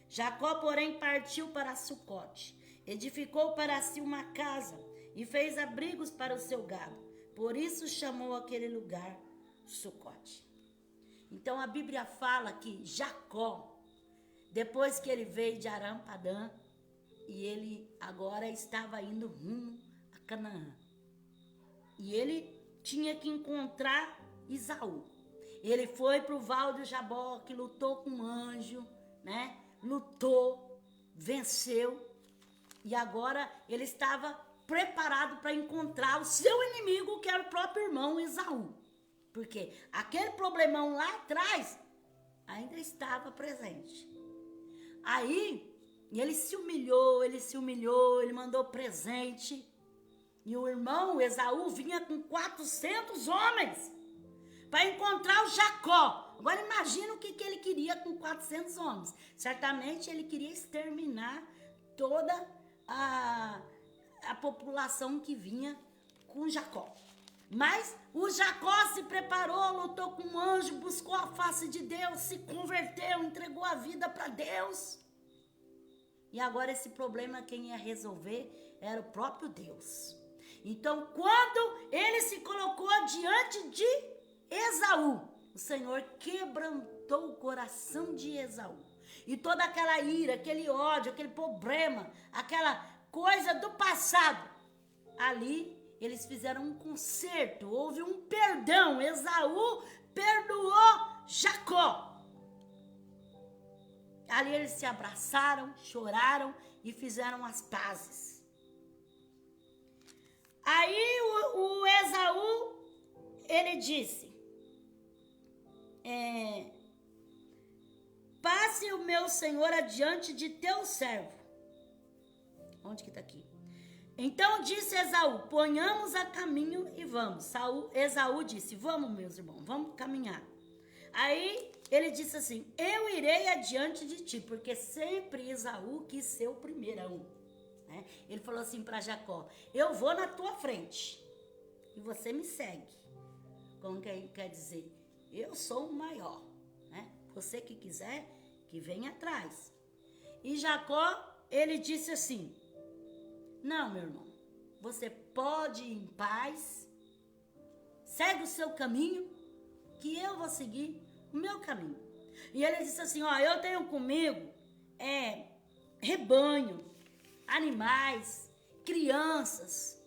Jacó, porém, partiu para Sucote, edificou para si uma casa e fez abrigos para o seu gado. Por isso chamou aquele lugar Sucote. Então a Bíblia fala que Jacó, depois que ele veio de Aram-Padã, e ele agora estava indo rumo a Canaã. E ele tinha que encontrar Esaú. Ele foi para o Val do Jaboque, lutou com um anjo, né? Lutou, venceu. E agora ele estava preparado para encontrar o seu inimigo, que era o próprio irmão Esaú. Porque aquele problemão lá atrás ainda estava presente. Aí E ele se humilhou, ele mandou presente. E o irmão Esaú vinha com 400 homens para encontrar o Jacó. Agora imagina o que ele queria com 400 homens. Certamente ele queria exterminar toda a população que vinha com Jacó. Mas o Jacó se preparou, lutou com um anjo, buscou a face de Deus, se converteu, entregou a vida para Deus. E agora esse problema quem ia resolver era o próprio Deus. Então quando ele se colocou diante de Esaú, o Senhor quebrantou o coração de Esaú. E toda aquela ira, aquele ódio, aquele problema, aquela coisa do passado, ali eles fizeram um conserto, houve um perdão. Esaú perdoou Jacó. Ali eles se abraçaram, choraram e fizeram as pazes. Aí o Esaú, ele disse, passe o meu senhor adiante de teu servo. Onde que tá aqui? Então disse Esaú, ponhamos a caminho e vamos. Esaú disse, vamos meus irmãos, vamos caminhar. Aí ele disse assim, eu irei adiante de ti, porque sempre Esaú quis ser o primeirão. Né? Ele falou assim para Jacó, eu vou na tua frente e você me segue. Como que quer dizer? Eu sou o maior. Né? Você que quiser, que venha atrás. E Jacó, ele disse assim, não, meu irmão, você pode ir em paz, segue o seu caminho, que eu vou seguir o meu caminho. E ele disse assim, ó, eu tenho comigo rebanho, animais, crianças,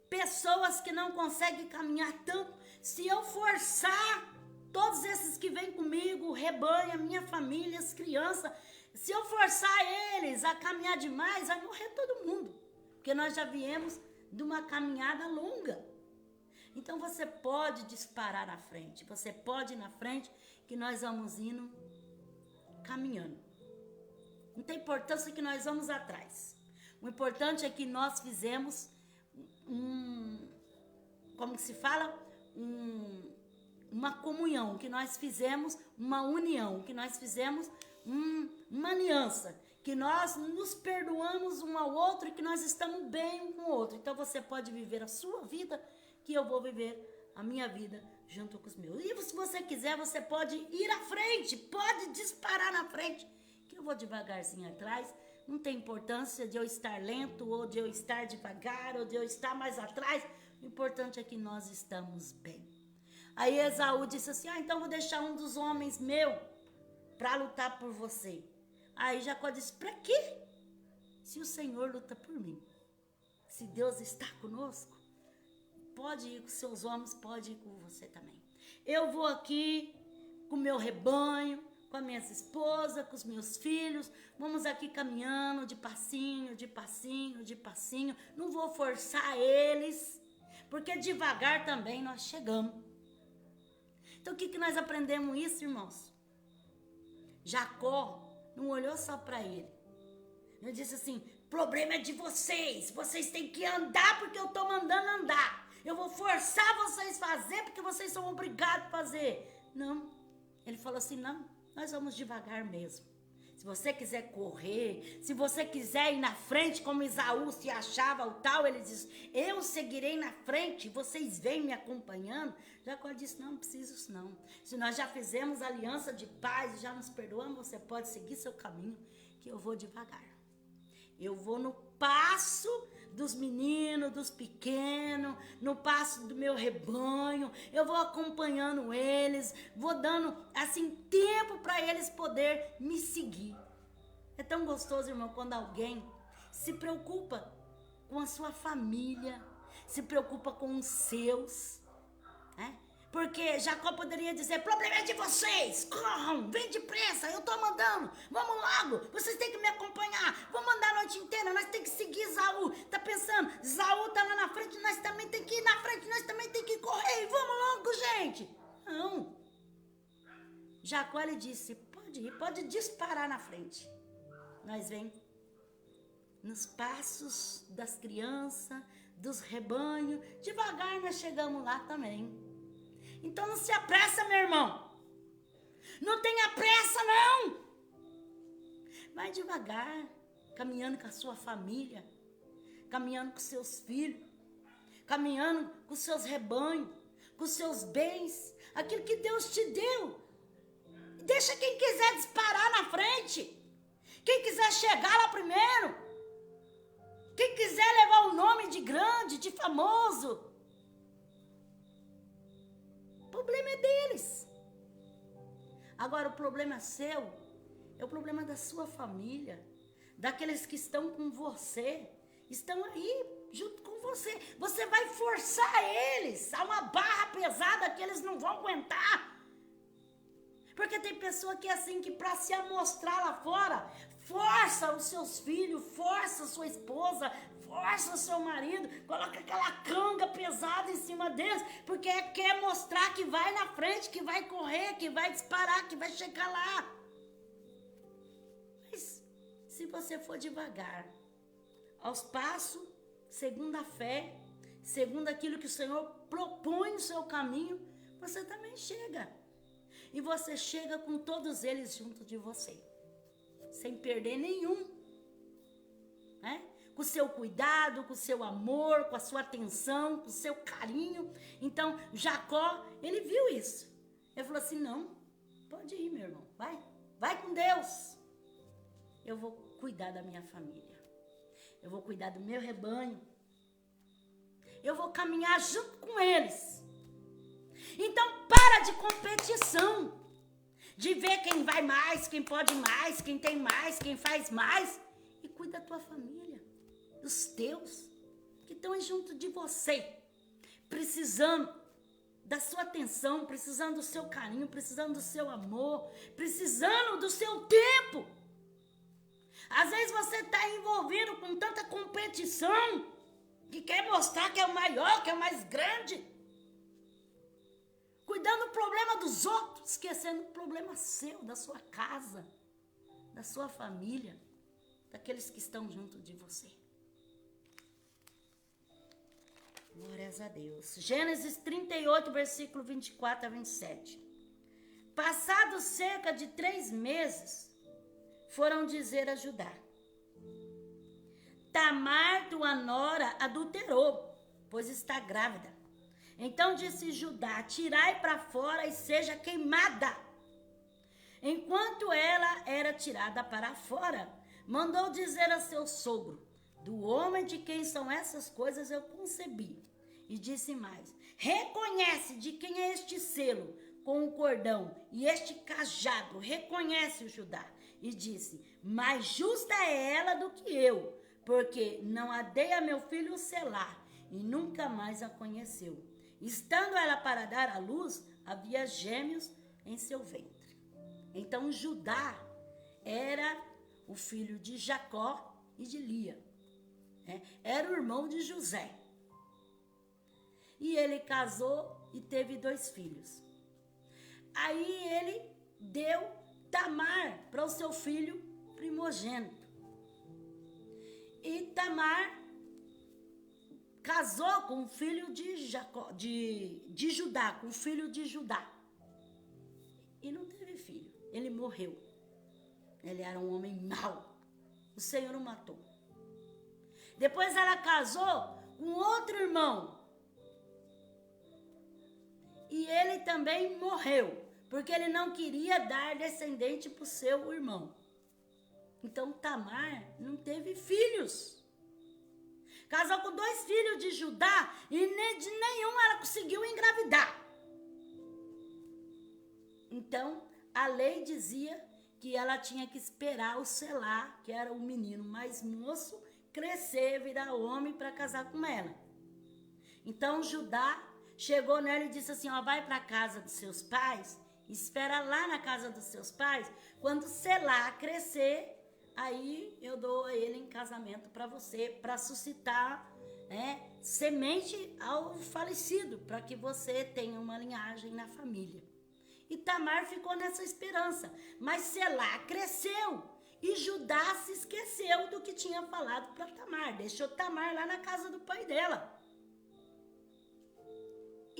pessoas que não conseguem caminhar tanto. Se eu forçar todos esses que vêm comigo, o rebanho, a minha família, as crianças, se eu forçar eles a caminhar demais, vai morrer todo mundo. Porque nós já viemos de uma caminhada longa. Então você pode disparar na frente. Você pode ir na frente que nós vamos indo caminhando. Não tem importância que nós vamos atrás. O importante é que nós fizemos como se fala? Uma comunhão, que nós fizemos uma união, que nós fizemos uma aliança, que nós nos perdoamos um ao outro e que nós estamos bem um com o outro. Então você pode viver a sua vida, que eu vou viver a minha vida junto com os meus. E se você quiser, você pode ir à frente, pode disparar na frente, que eu vou devagarzinho atrás. Não tem importância de eu estar lento, ou de eu estar devagar, ou de eu estar mais atrás. O importante é que nós estamos bem. Aí Esaú disse assim, então vou deixar um dos homens meu para lutar por você. Aí Jacó disse, para quê? Se o Senhor luta por mim, se Deus está conosco, pode ir com seus homens, pode ir com você também. Eu vou aqui com o meu rebanho, com as minhas esposas, com os meus filhos, vamos aqui caminhando de passinho, de passinho, de passinho. Não vou forçar eles, porque devagar também nós chegamos. Então o que nós aprendemos isso, irmãos? Jacó não olhou só para ele. Ele disse assim, problema é de vocês. Vocês têm que andar porque eu estou mandando andar. Eu vou forçar vocês a fazer porque vocês são obrigados a fazer. Não. Ele falou assim, não, nós vamos devagar mesmo. Se você quiser correr, se você quiser ir na frente, como Esaú se achava o tal, ele diz, eu seguirei na frente, vocês vêm me acompanhando. Jacó disse, não preciso isso não. Se nós já fizemos aliança de paz, já nos perdoamos, você pode seguir seu caminho, que eu vou devagar. Eu vou no passo dos meninos, dos pequenos, no passo do meu rebanho, eu vou acompanhando eles, vou dando assim tempo para eles poder me seguir. É tão gostoso, irmão, quando alguém se preocupa com a sua família, se preocupa com os seus, né? Porque Jacó poderia dizer, problema é de vocês, corram, vem depressa, eu tô mandando, vamos logo, vocês têm que me acompanhar, vamos andar a noite inteira, nós temos que seguir Esaú. Tá pensando, Esaú tá lá na frente, nós também temos que ir na frente, nós também temos que correr, vamos logo, gente. Não. Jacó, ele disse, pode ir, pode disparar na frente. nós vem nos passos das crianças, dos rebanhos, devagar nós chegamos lá também. Então não se apressa, meu irmão. Não tenha pressa, não. Vai devagar, caminhando com a sua família, caminhando com seus filhos, caminhando com os seus rebanhos, com os seus bens, aquilo que Deus te deu. Deixa quem quiser disparar na frente, quem quiser chegar lá primeiro, quem quiser levar o nome de grande, de famoso. O problema é deles. Agora o problema seu é o problema da sua família, daqueles que estão com você, estão aí junto com você. Você vai forçar eles a uma barra pesada que eles não vão aguentar. Porque tem pessoa que é assim, que para se amostrar lá fora, força os seus filhos, força a sua esposa, força o seu marido, coloca aquela canga pesada em cima deles, porque quer mostrar que vai na frente, que vai correr, que vai disparar, que vai chegar lá. Mas se você for devagar, aos passos, segundo a fé, segundo aquilo que o Senhor propõe no seu caminho, você também chega. E você chega com todos eles junto de você, sem perder nenhum, né? Com o seu cuidado, com o seu amor, com a sua atenção, com o seu carinho. Então, Jacó, ele viu isso. Ele falou assim, não, pode ir, meu irmão, vai com Deus. Eu vou cuidar da minha família, eu vou cuidar do meu rebanho, eu vou caminhar junto com eles. Então, para de competição, de ver quem vai mais, quem pode mais, quem tem mais, quem faz mais. E cuida da tua família, dos teus, que estão junto de você, precisando da sua atenção, precisando do seu carinho, precisando do seu amor, precisando do seu tempo. Às vezes você está envolvido com tanta competição, que quer mostrar que é o maior, que é o mais grande, cuidando do problema dos outros, esquecendo o problema seu, da sua casa, da sua família, daqueles que estão junto de você. Glórias a Deus. Gênesis 38, versículo 24 a 27. Passados cerca de 3 meses, foram dizer a Judá: Tamar, tua nora, adulterou, pois está grávida. Então disse Judá: tirai para fora e seja queimada. Enquanto ela era tirada para fora, mandou dizer a seu sogro: do homem de quem são essas coisas eu concebi. E disse mais: reconhece de quem é este selo com o cordão e este cajado. Reconhece o Judá. E disse: mais justa é ela do que eu, porque não a dei a meu filho selar, e nunca mais a conheceu. Estando ela para dar à luz, havia gêmeos em seu ventre. Então Judá era o filho de Jacó e de Lia, né? Era o irmão de José. E ele casou e teve 2 filhos. Aí ele deu Tamar para o seu filho primogênito. E Tamar casou com o filho de Jacó, de Judá, com o filho de Judá. E não teve filho. Ele morreu. Ele era um homem mau. O Senhor o matou. Depois ela casou com outro irmão. E ele também morreu, porque ele não queria dar descendente para o seu irmão. Então Tamar não teve filhos. Casou com 2 filhos de Judá e de nenhum ela conseguiu engravidar. Então, a lei dizia que ela tinha que esperar o Selá, que era o menino mais moço, crescer, virar homem para casar com ela. Então, Judá chegou nela e disse assim, ó, vai para a casa dos seus pais, espera lá na casa dos seus pais, quando Selá crescer, aí eu dou ele em casamento para você, para suscitar, né, semente ao falecido, para que você tenha uma linhagem na família. E Tamar ficou nessa esperança, mas Selá cresceu E Judá se esqueceu do que tinha falado para Tamar. Deixou Tamar lá na casa do pai dela.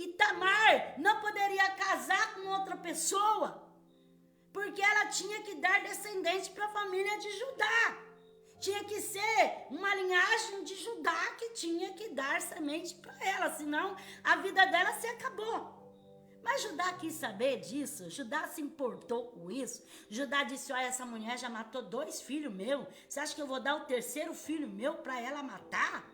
E Tamar não poderia casar com outra pessoa, porque ela tinha que dar descendente para a família de Judá. Tinha que ser uma linhagem de Judá que tinha que dar semente para ela, senão a vida dela se acabou. Mas Judá quis saber disso, Judá se importou com isso. Judá disse, olha, essa mulher já matou 2 filhos meus, você acha que eu vou dar o 3º filho meu para ela matar?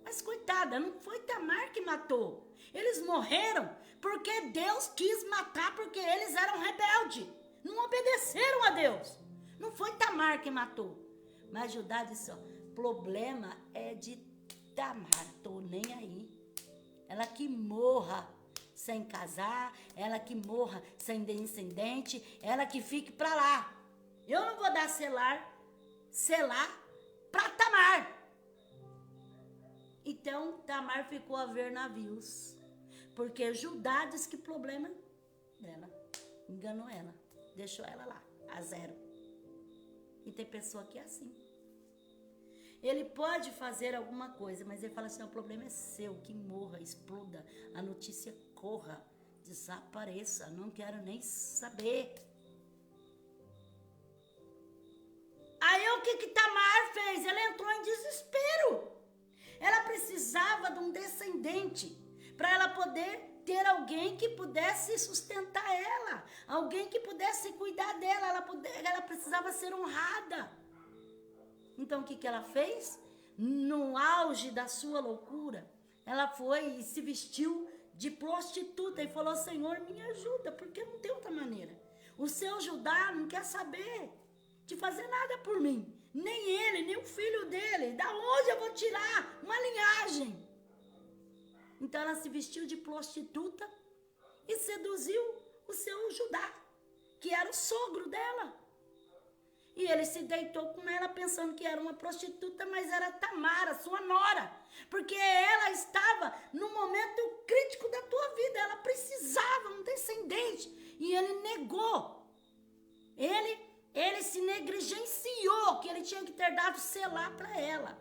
Mas coitada, não foi Tamar que matou. Eles morreram porque Deus quis matar, porque eles eram rebeldes. Não obedeceram a Deus. Não foi Tamar que matou. Mas Judá disse, ó, problema é de Tamar, tô nem aí. Ela que morra sem casar, ela que morra sem descendente, ela que fique pra lá. Eu não vou dar selar pra Tamar. Então Tamar ficou a ver navios, porque Judá disse que problema dela, enganou ela, deixou ela lá, a zero. E tem pessoa que é assim. Ele pode fazer alguma coisa, mas ele fala assim, o problema é seu, que morra, exploda, a notícia corra, desapareça, não quero nem saber. Aí o que Tamar fez? Ela entrou em desespero. Ela precisava de um descendente para ela poder ter alguém que pudesse sustentar ela, alguém que pudesse cuidar dela, ela precisava ser honrada. Então o que ela fez? No auge da sua loucura, ela foi e se vestiu de prostituta e falou, Senhor, me ajuda, porque não tem outra maneira. O seu Judá não quer saber de fazer nada por mim. Nem ele, nem o filho dele. Da onde eu vou tirar uma linhagem? Então ela se vestiu de prostituta e seduziu o seu Judá, que era o sogro dela. E ele se deitou com ela pensando que era uma prostituta, mas era Tamar, a sua nora. Porque ela estava no momento crítico da tua vida. Ela precisava um descendente. E ele negou. Ele se negligenciou, que ele tinha que ter dado selar para ela.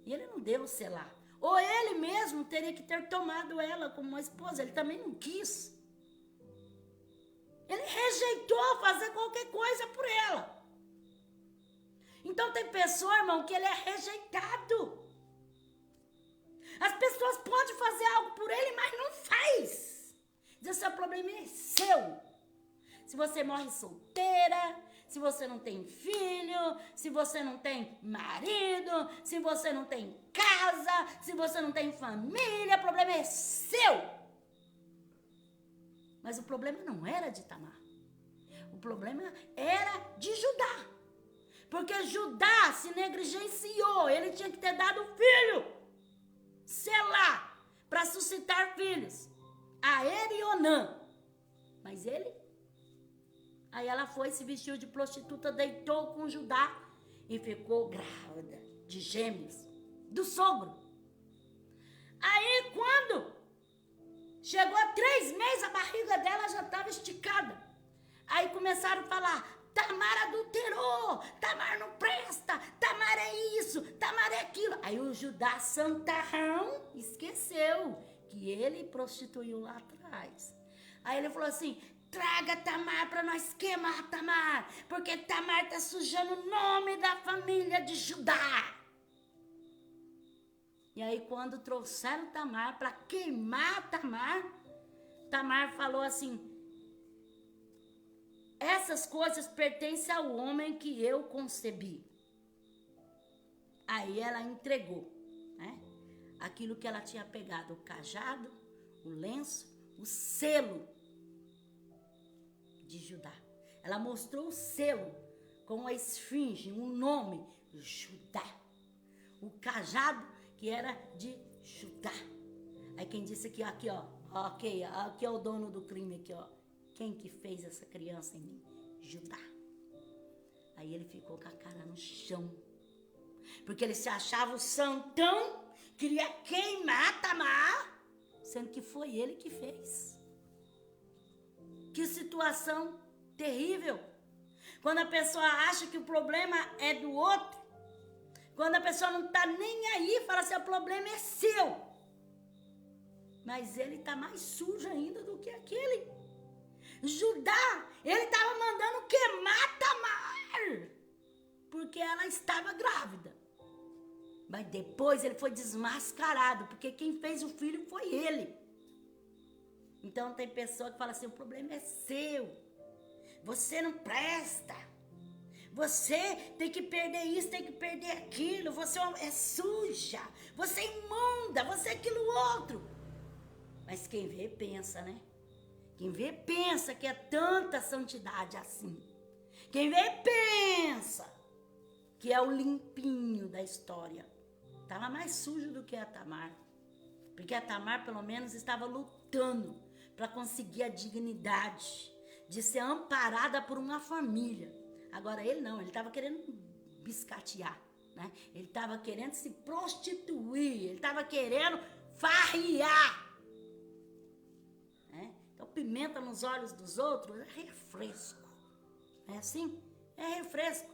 E ele não deu selar. Ou ele mesmo teria que ter tomado ela como uma esposa. Ele também não quis. Ele rejeitou fazer qualquer coisa por ela. Então tem pessoa, irmão, que ele é rejeitado. As pessoas podem fazer algo por ele, mas não faz. Diz assim, o problema é seu. Se você morre solteira, se você não tem filho, se você não tem marido, se você não tem casa, se você não tem família, o problema é seu. Mas o problema não era de Tamar. O problema era de Judá. Porque Judá se negligenciou. Ele tinha que ter dado filho. Selar. Para suscitar filhos. A ele e Onã. Mas ele... Aí ela foi, se vestiu de prostituta, deitou com Judá. E ficou grávida de gêmeos. Do sogro. Aí quando... Chegou a 3 meses, a barriga dela já estava esticada. Aí começaram a falar, Tamar adulterou, Tamar não presta, Tamar é isso, Tamar é aquilo. Aí o Judá santarrão esqueceu que ele prostituiu lá atrás. Aí ele falou assim, traga Tamar para nós queimar Tamar, porque Tamar está sujando o nome da família de Judá. E aí quando trouxeram Tamar para queimar Tamar, Tamar falou assim, essas coisas pertencem ao homem que eu concebi. Aí ela entregou, né? Aquilo que ela tinha pegado, o cajado, o lenço, o selo de Judá. Ela mostrou o selo com a esfinge, um nome, Judá. O cajado que era de Judá. Aí quem disse que aqui, ó, ok, aqui é o dono do crime aqui, ó. Quem que fez essa criança em mim? Judá. Aí ele ficou com a cara no chão. Porque ele se achava o santão, queria queimar Tamar, sendo que foi ele que fez. Que situação terrível. Quando a pessoa acha que o problema é do outro, quando a pessoa não está nem aí, fala assim, o problema é seu. Mas ele está mais sujo ainda do que aquele. Judá, ele estava mandando queimar Tamar, porque ela estava grávida. Mas depois ele foi desmascarado, porque quem fez o filho foi ele. Então tem pessoa que fala assim, o problema é seu. Você não presta. Você tem que perder isso, tem que perder aquilo. Você é suja. Você é imunda. Você é aquilo outro. Mas quem vê, pensa, né? Quem vê, pensa que é tanta santidade assim. Quem vê, pensa que é o limpinho da história. Estava mais sujo do que a Tamar. Porque a Tamar, pelo menos, estava lutando para conseguir a dignidade de ser amparada por uma família. Agora ele não, ele estava querendo biscatear, né? Ele estava querendo se prostituir, ele estava querendo farriar. Né? Então pimenta nos olhos dos outros é refresco. É assim? É refresco.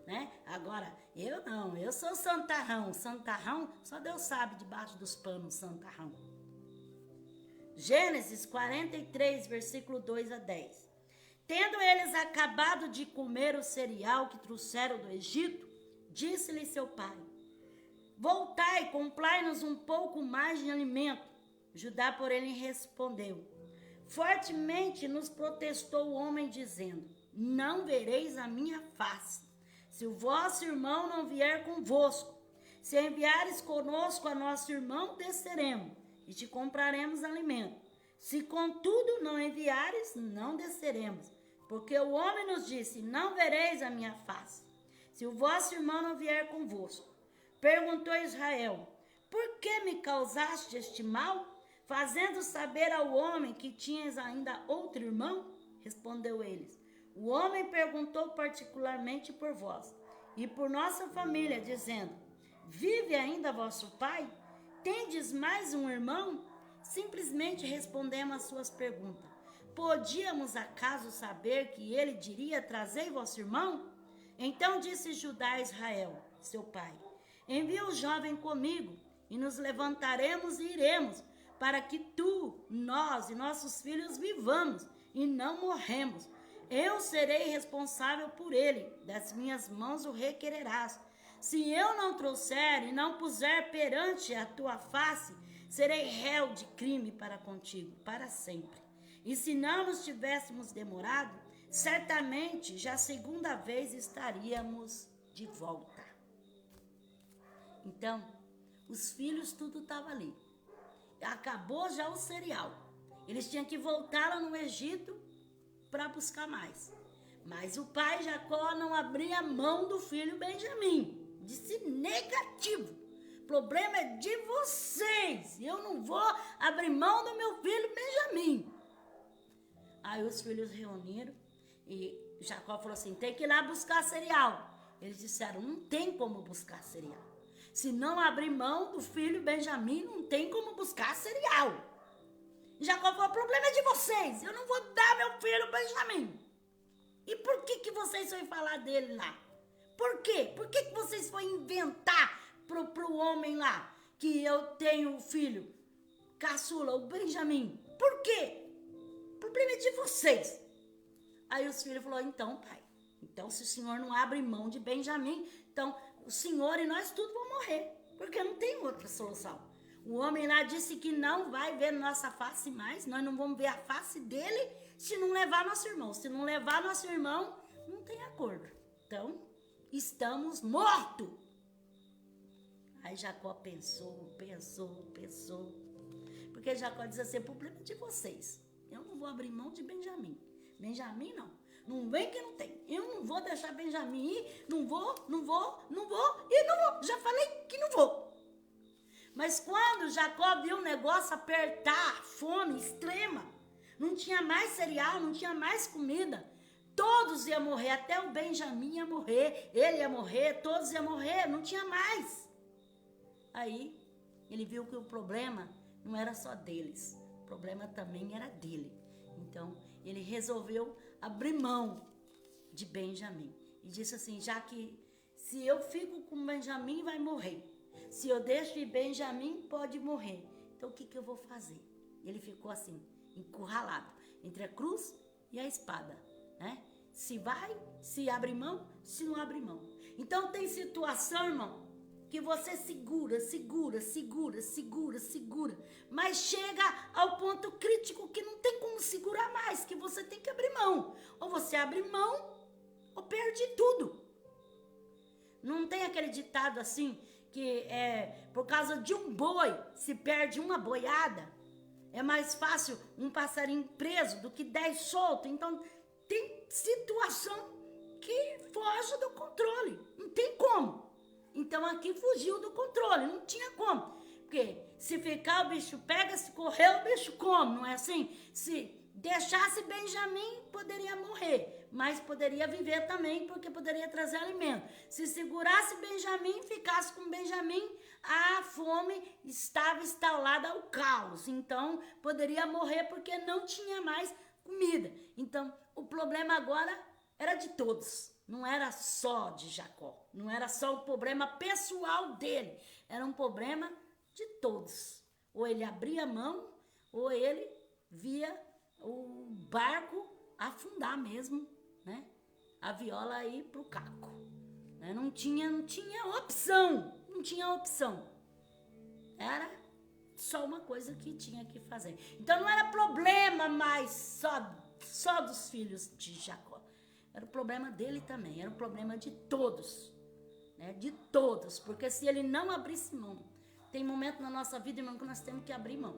Né? Agora, eu não, eu sou santarrão. Santarrão, só Deus sabe debaixo dos panos, santarrão. Gênesis 43, versículo 2 a 10. Tendo eles acabado de comer o cereal que trouxeram do Egito, disse-lhe seu pai, voltai, comprai-nos um pouco mais de alimento. Judá, porém, respondeu, fortemente nos protestou o homem, dizendo, não vereis a minha face, se o vosso irmão não vier convosco. Se enviares conosco a nosso irmão, desceremos e te compraremos alimento. Se contudo não enviares, não desceremos, porque o homem nos disse, não vereis a minha face, se o vosso irmão não vier convosco. Perguntou Israel, por que me causaste este mal, fazendo saber ao homem que tinhas ainda outro irmão? Respondeu eles, o homem perguntou particularmente por vós e por nossa família, dizendo, vive ainda vosso pai? Tendes mais um irmão? Simplesmente respondemos às suas perguntas. Podíamos acaso saber que ele diria, trazei vosso irmão? Então disse Judá a Israel, seu pai, envia o jovem comigo, e nos levantaremos e iremos, para que tu, nós e nossos filhos vivamos, e não morremos. Eu serei responsável por ele, das minhas mãos o requererás. Se eu não trouxer e não puser perante a tua face, serei réu de crime para contigo, para sempre. E se não nos tivéssemos demorado, certamente já a segunda vez estaríamos de volta. Então, os filhos tudo estava ali. Acabou já o cereal. Eles tinham que voltar lá no Egito para buscar mais. Mas o pai Jacó não abria mão do filho Benjamim. Disse negativo. O problema é de vocês. Eu não vou abrir mão do meu filho Benjamim. Aí os filhos reuniram e Jacó falou assim, tem que ir lá buscar cereal. Eles disseram, não tem como buscar cereal. Se não abrir mão do filho Benjamim, não tem como buscar cereal. Jacó falou, o problema é de vocês. Eu não vou dar meu filho Benjamim. E por que vocês foram falar dele lá? Por quê? Por que vocês foram inventar pro homem lá que eu tenho o filho caçula, o Benjamim? Por quê? O problema é de vocês. Aí os filhos falaram, então pai, então se o senhor não abre mão de Benjamim, então o senhor e nós tudo vamos morrer, porque não tem outra solução. O homem lá disse que não vai ver nossa face mais, nós não vamos ver a face dele se não levar nosso irmão. Se não levar nosso irmão, não tem acordo. Então, estamos mortos. Aí Jacó pensou. Porque Jacó diz assim, o problema é de vocês. Eu não vou abrir mão de Benjamim. Benjamim não. Não vem que não tem. Eu não vou deixar Benjamim ir. Não vou. Já falei que não vou. Mas quando Jacó viu o negócio apertar, fome extrema, não tinha mais cereal, não tinha mais comida, todos iam morrer, até o Benjamim ia morrer, ele ia morrer, todos iam morrer, não tinha mais. Aí ele viu que o problema não era só deles, o problema também era dele. Então ele resolveu abrir mão de Benjamim. E disse assim, já que se eu fico com Benjamim, vai morrer. Se eu deixo ir Benjamim, pode morrer. Então o que eu vou fazer? Ele ficou assim, encurralado, entre a cruz e a espada, né? Se vai, se abre mão, se não abre mão. Então tem situação, irmão, que você segura, mas chega ao ponto crítico que não tem como segurar mais, que você tem que abrir mão. Ou você abre mão, ou perde tudo. Não tem aquele ditado assim, que por causa de um boi, se perde uma boiada, é mais fácil um passarinho preso do que 10 soltos. Então, tem situação que foge do controle. Não tem como. Então, aqui fugiu do controle. Não tinha como. Porque se ficar, o bicho pega. Se correr, o bicho come. Não é assim? Se deixasse Benjamim, poderia morrer. Mas poderia viver também, porque poderia trazer alimento. Se segurasse Benjamim, ficasse com Benjamim, a fome estava instalada ao caos. Então, poderia morrer porque não tinha mais comida. Então, o problema agora era de todos. Não era só de Jacó. Não era só o problema pessoal dele. Era um problema de todos. Ou ele abria a mão, ou ele via o barco afundar mesmo, né? A viola ir pro caco. Né? Não tinha opção. Não tinha opção. Era só uma coisa que tinha que fazer. Então não era problema mais só dos filhos de Jacó. Era o problema dele também. Era o problema de todos. Né? De todos. Porque se ele não abrisse mão, tem momento na nossa vida, irmão, que nós temos que abrir mão.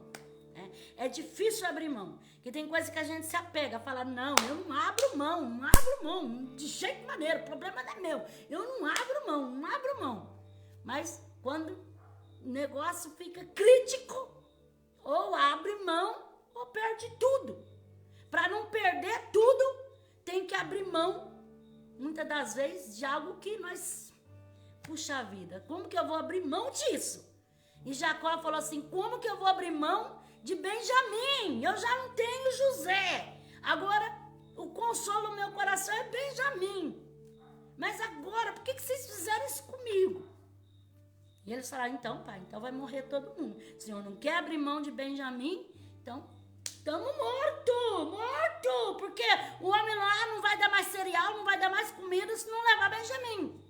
Né? É difícil abrir mão. Que tem coisa que a gente se apega, fala, não, eu não abro mão, de jeito maneiro, o problema não é meu. Eu não abro mão. Mas quando o negócio fica crítico, ou abre mão, ou perde tudo. Para não perder tudo, tem que abrir mão, muitas das vezes, de algo que nós... Puxa vida, como que eu vou abrir mão disso? E Jacó falou assim, como que eu vou abrir mão de Benjamim? Eu já não tenho José. Agora, o consolo do meu coração é Benjamim. Mas agora, por que vocês fizeram isso comigo? E eles falaram, então, pai, então vai morrer todo mundo. O senhor não quer abrir mão de Benjamim? Então, estamos morto. Porque o homem lá não vai dar mais cereal, não vai dar mais comida se não levar Benjamim.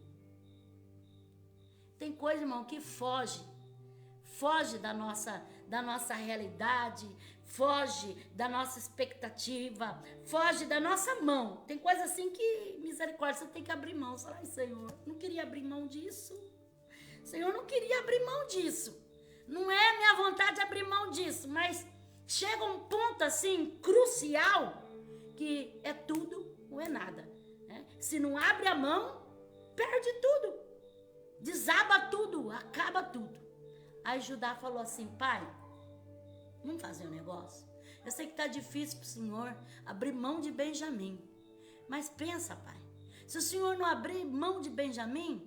Tem coisa, irmão, que foge da nossa realidade, foge da nossa expectativa, foge da nossa mão. Tem coisa assim que, misericórdia, você tem que abrir mão. Você fala, ai, Senhor, não queria abrir mão disso. Senhor, não queria abrir mão disso. Não é minha vontade abrir mão disso, mas chega um ponto assim, crucial, que é tudo ou é nada. Né? Se não abre a mão, perde tudo. Desaba tudo, acaba tudo. Aí Judá falou assim, pai, vamos fazer um negócio? Eu sei que está difícil para o senhor abrir mão de Benjamim. Mas pensa, pai, se o senhor não abrir mão de Benjamim,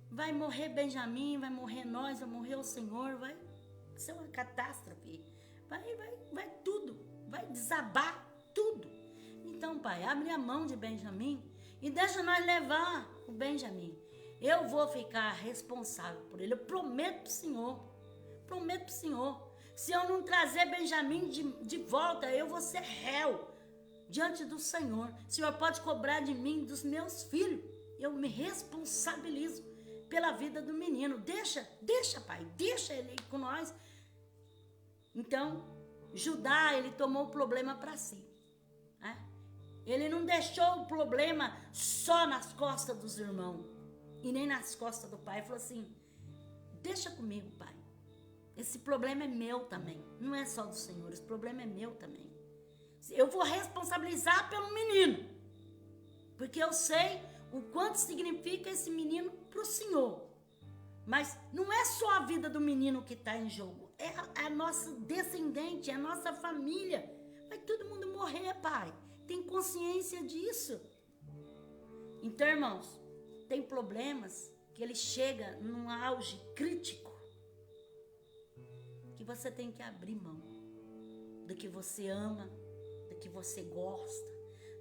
vai morrer Benjamim, vai morrer nós, vai morrer o senhor, vai ser uma catástrofe. Vai tudo, vai desabar tudo. Então, pai, abre a mão de Benjamim e deixa nós levar o Benjamim. Eu vou ficar responsável por ele. Eu prometo pro senhor. Se eu não trazer Benjamim de volta, eu vou ser réu diante do Senhor. O senhor pode cobrar de mim, dos meus filhos. Eu me responsabilizo pela vida do menino. Deixa, pai, deixa ele aí com nós. Então, Judá, ele tomou o problema para si. Né? Ele não deixou o problema só nas costas dos irmãos. E nem nas costas do pai. Ele falou assim, deixa comigo, pai. Esse problema é meu também. Não é só do Senhor, esse problema é meu também. Eu vou responsabilizar pelo menino. Porque eu sei o quanto significa esse menino para o Senhor. Mas não é só a vida do menino que está em jogo. É a nossa descendente, é a nossa família. Vai todo mundo morrer, pai. Tem consciência disso. Então, irmãos, tem problemas que ele chega num auge crítico que você tem que abrir mão do que você ama, do que você gosta,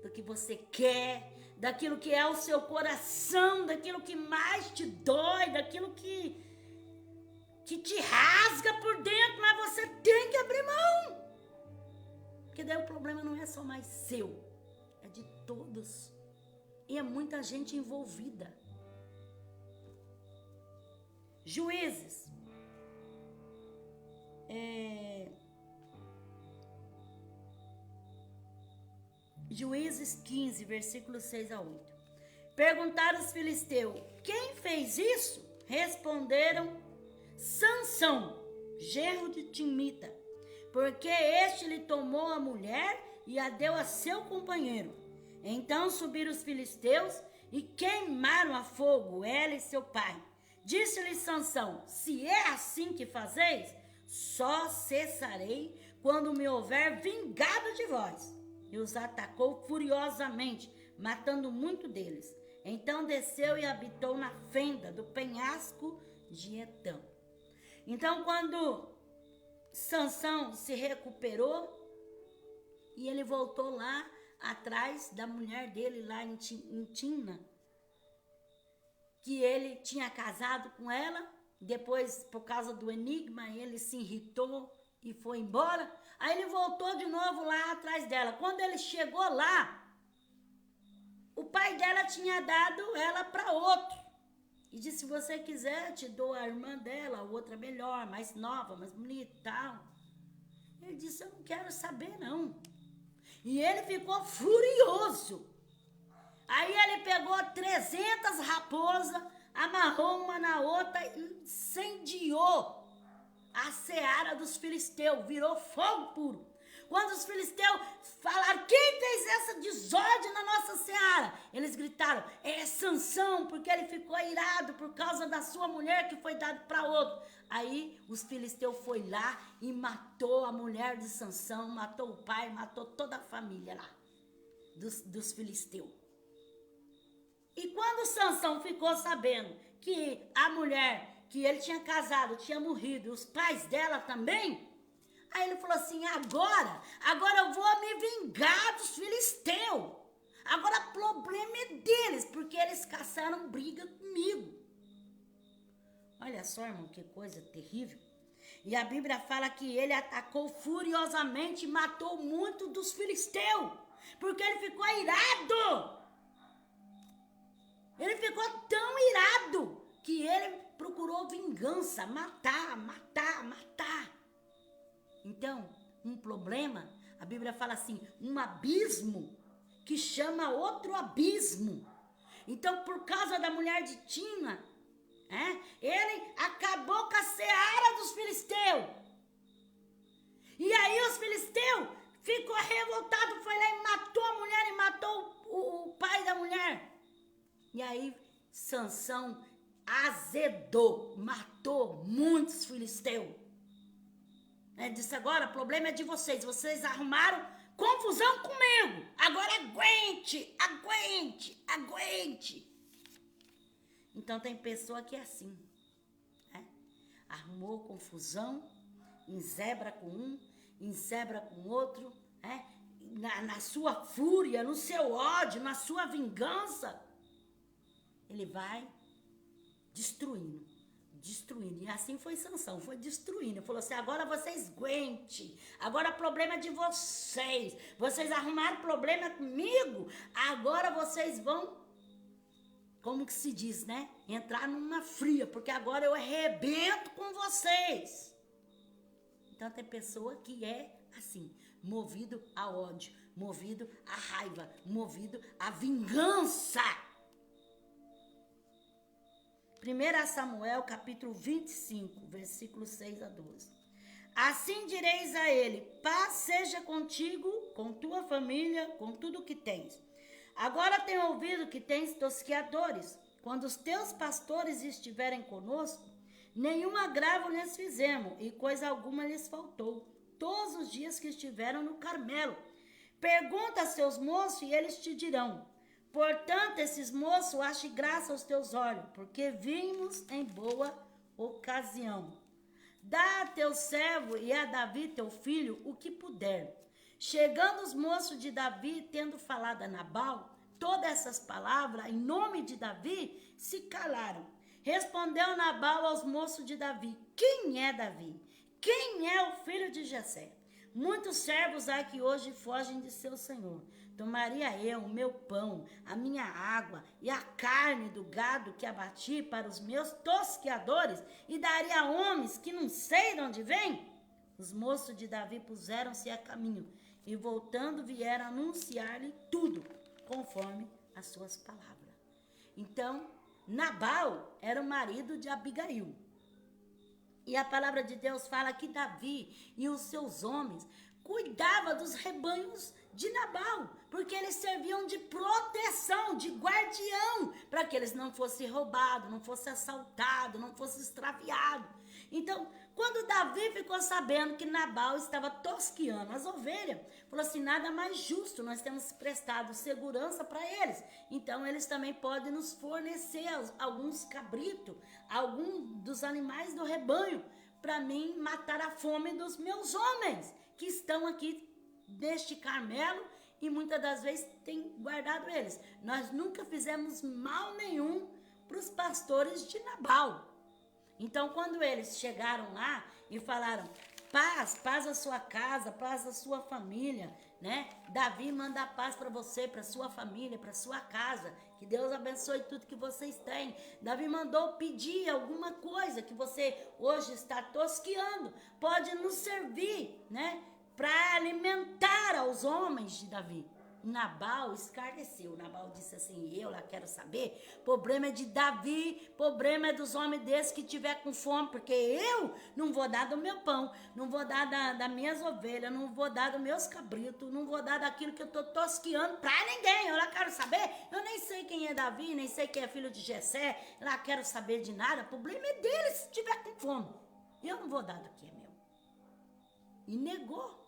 do que você quer, daquilo que é o seu coração, daquilo que mais te dói, daquilo que te rasga por dentro, mas você tem que abrir mão. Porque daí o problema não é só mais seu, é de todos. E é muita gente envolvida. Juízes. Juízes 15, versículos 6 a 8. Perguntaram os filisteus: quem fez isso? Responderam: Sansão, genro de Timnita, porque este lhe tomou a mulher e a deu a seu companheiro. Então subiram os filisteus e queimaram a fogo ela e seu pai. Disse-lhe Sansão: se é assim que fazeis, só cessarei quando me houver vingado de vós. E os atacou furiosamente, matando muito deles. Então desceu e habitou na fenda do penhasco de Etã. Então, quando Sansão se recuperou, e ele voltou lá atrás da mulher dele, lá em Timna, que ele tinha casado com ela, depois, por causa do enigma, ele se irritou e foi embora. Aí ele voltou de novo lá atrás dela. Quando ele chegou lá, o pai dela tinha dado ela para outro. E disse: se você quiser, te dou a irmã dela, a outra melhor, mais nova, mais bonita e tal. Ele disse: eu não quero saber, não. E ele ficou furioso. Aí ele pegou 300 raposas, amarrou uma na outra e incendiou a seara dos filisteus, virou fogo puro. Quando os filisteus falaram: quem fez essa desordem na nossa seara? Eles gritaram: é Sansão, porque ele ficou irado por causa da sua mulher que foi dada para outro. Aí os filisteus foi lá e matou a mulher de Sansão, matou o pai, matou toda a família lá dos filisteus. E quando Sansão ficou sabendo que a mulher que ele tinha casado tinha morrido, os pais dela também, aí ele falou assim: agora eu vou me vingar dos filisteus. Agora o problema é deles, porque eles caçaram briga comigo. Olha só, irmão, que coisa terrível. E a Bíblia fala que ele atacou furiosamente e matou muito dos filisteus, porque ele ficou irado. Ele ficou tão irado que ele procurou vingança, matar. Então, um problema, a Bíblia fala assim, um abismo que chama outro abismo. Então, por causa da mulher de Timna, ele acabou com a seara dos filisteus. E aí os filisteus ficou revoltado, foi lá e matou a mulher e matou o pai da mulher. E aí Sansão azedou, matou muitos filisteus. Ele disse: agora o problema é de vocês, vocês arrumaram confusão comigo, agora aguente. Então tem pessoa que é assim, arrumou confusão, enzebra com um, enzebra com outro, na sua fúria, no seu ódio, na sua vingança, ele vai destruindo. E assim foi Sansão, foi destruindo. Falou assim: agora vocês aguentem, agora o problema é de vocês. Vocês arrumaram problema comigo, agora vocês vão, como que se diz, entrar numa fria, porque agora eu arrebento com vocês. Então tem pessoa que é assim, movido a ódio, movido a raiva, movido a vingança. 1 Samuel, capítulo 25, versículos 6 a 12. Assim direis a ele: paz seja contigo, com tua família, com tudo que tens. Agora tenho ouvido que tens tosqueadores. Quando os teus pastores estiverem conosco, nenhum agravo lhes fizemos, e coisa alguma lhes faltou, todos os dias que estiveram no Carmelo. Pergunta a seus moços, e eles te dirão. Portanto, esses moços achem graça aos teus olhos, porque vimos em boa ocasião. Dá a teu servo e a Davi, teu filho, o que puder. Chegando os moços de Davi, tendo falado a Nabal, todas essas palavras, em nome de Davi, se calaram. Respondeu Nabal aos moços de Davi: quem é Davi? Quem é o filho de Jessé? Muitos servos há que hoje fogem de seu senhor. Tomaria eu o meu pão, a minha água e a carne do gado que abati para os meus tosqueadores e daria a homens que não sei de onde vêm? Os moços de Davi puseram-se a caminho e voltando vieram anunciar-lhe tudo, conforme as suas palavras. Então, Nabal era o marido de Abigail. E a palavra de Deus fala que Davi e os seus homens cuidavam dos rebanhos de Nabal, porque eles serviam de proteção, de guardião, para que eles não fossem roubados, não fossem assaltados, não fossem extraviados. Então, quando Davi ficou sabendo que Nabal estava tosqueando as ovelhas, falou assim: nada mais justo, nós temos prestado segurança para eles, então eles também podem nos fornecer alguns cabritos, alguns dos animais do rebanho, para mim matar a fome dos meus homens, que estão aqui neste Carmelo, e muitas das vezes tem guardado eles. Nós nunca fizemos mal nenhum para os pastores de Nabal. Então, quando eles chegaram lá e falaram: paz a sua casa, paz a sua família, né? Davi manda paz para você, para sua família, para sua casa, que Deus abençoe tudo que vocês têm. Davi mandou pedir alguma coisa que você hoje está tosqueando, pode nos servir, né? Para alimentar aos homens de Davi. Nabal escarneceu. Nabal disse assim: eu lá quero saber, problema é de Davi, problema é dos homens desses que tiver com fome, porque eu não vou dar do meu pão, não vou dar das minhas ovelhas, não vou dar dos meus cabritos, não vou dar daquilo que eu estou tosqueando para ninguém. Eu lá quero saber, eu nem sei quem é Davi, nem sei quem é filho de Jessé, eu lá quero saber de nada, problema é deles se tiver com fome. Eu não vou dar do que é meu. E negou.